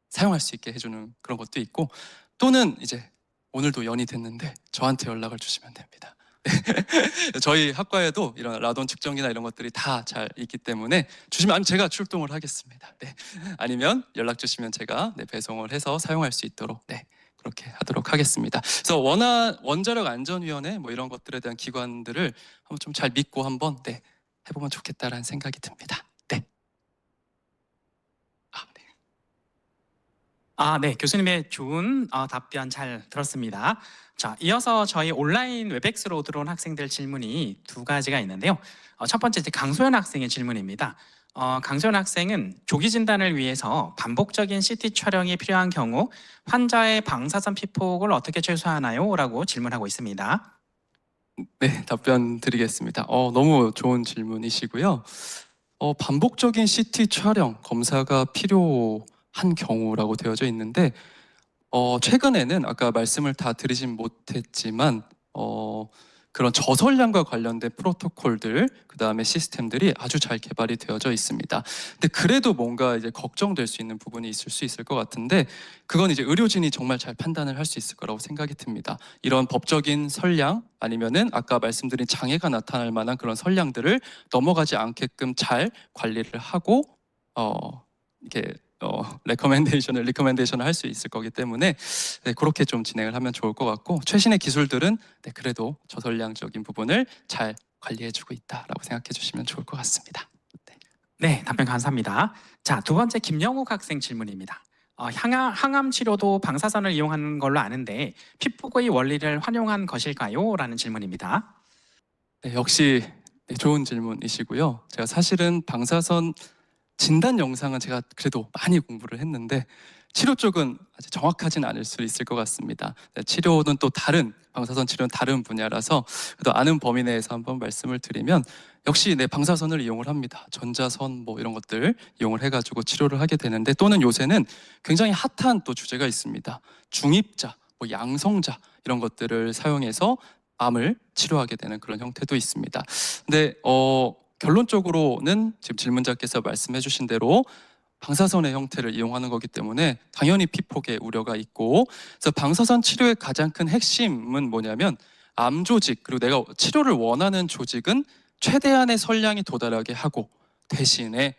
사용할 수 있게 해주는 그런 것도 있고, 또는 이제 오늘도 연이 됐는데 저한테 연락을 주시면 됩니다. 저희 학과에도 이런 라돈 측정기나 이런 것들이 다 잘 있기 때문에 주시면, 아니면 제가 출동을 하겠습니다. 아니면 연락 주시면 제가 배송을 해서 사용할 수 있도록 그렇게 하도록 하겠습니다. 그래서 원자력 안전위원회 뭐 이런 것들에 대한 기관들을 한번 좀 잘 믿고 한번 해보면 좋겠다라는 생각이 듭니다. 네, 교수님의 좋은 답변 잘 들었습니다. 자, 이어서 저희 온라인 웹엑스로 들어온 학생들 질문이 두 가지가 있는데요. 첫 번째 이제 강소연 학생의 질문입니다. 강소연 학생은 조기 진단을 위해서 반복적인 CT 촬영이 필요한 경우 환자의 방사선 피폭을 어떻게 최소화하나요? 라고 질문하고 있습니다. 네, 답변 드리겠습니다. 너무 좋은 질문이시고요. 반복적인 CT 촬영 검사가 필요한 경우라고 되어져 있는데, 최근에는 아까 말씀을 다 드리진 못했지만 그런 저설량과 관련된 프로토콜들, 그 다음에 시스템들이 아주 잘 개발이 되어져 있습니다. 근데 그래도 뭔가 이제 걱정될 수 있는 부분이 있을 수 있을 것 같은데, 그건 이제 의료진이 정말 잘 판단을 할 수 있을 거라고 생각이 듭니다. 이런 법적인 선량 아니면은 아까 말씀드린 장애가 나타날 만한 그런 선량들을 넘어가지 않게끔 잘 관리를 하고 이렇게 리커멘데이션을 할 수 있을 거기 때문에 그렇게 좀 진행을 하면 좋을 것 같고, 최신의 기술들은 그래도 저설량적인 부분을 잘 관리해주고 있다라고 생각해 주시면 좋을 것 같습니다. 네, 답변 감사합니다. 자, 두 번째 김영욱 학생 질문입니다. 항암 치료도 방사선을 이용하는 걸로 아는데 피폭의 원리를 활용한 것일까요? 라는 질문입니다. 역시 좋은 질문이시고요. 제가 사실은 방사선 진단 영상은 제가 그래도 많이 공부를 했는데 치료 쪽은 아직 정확하진 않을 수 있을 것 같습니다. 치료는 또 방사선 치료는 다른 분야라서 그래도 아는 범위 내에서 한번 말씀을 드리면, 역시 방사선을 이용을 합니다. 전자선 뭐 이런 것들 이용을 해가지고 치료를 하게 되는데, 또는 요새는 굉장히 핫한 또 주제가 있습니다. 중입자, 뭐 양성자 이런 것들을 사용해서 암을 치료하게 되는 그런 형태도 있습니다. 근데 결론적으로는 지금 질문자께서 말씀해 주신 대로 방사선의 형태를 이용하는 거기 때문에 당연히 피폭의 우려가 있고, 그래서 방사선 치료의 가장 큰 핵심은 뭐냐면, 암 조직, 그리고 내가 치료를 원하는 조직은 최대한의 선량이 도달하게 하고, 대신에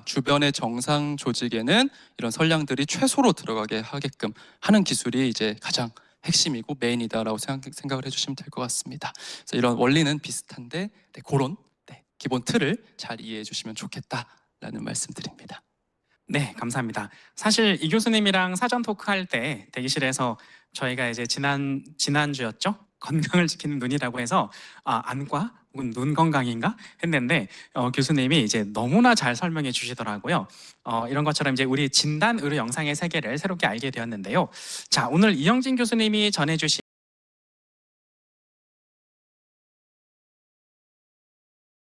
주변의 정상 조직에는 이런 선량들이 최소로 들어가게 하게끔 하는 기술이 이제 가장 핵심이고 메인이다라고 생각을 해주시면 될 것 같습니다. 그래서 이런 원리는 비슷한데 그런 기본 틀을 잘 이해해 주시면 좋겠다라는 말씀드립니다. 네, 감사합니다. 사실 이 교수님이랑 사전 토크할 때 대기실에서 저희가 이제 지난주였죠? 건강을 지키는 눈이라고 해서 안과 혹은 눈 건강인가 했는데 교수님이 이제 너무나 잘 설명해 주시더라고요. 이런 것처럼 이제 우리 진단 의료 영상의 세계를 새롭게 알게 되었는데요. 자, 오늘 이영진 교수님이 전해주신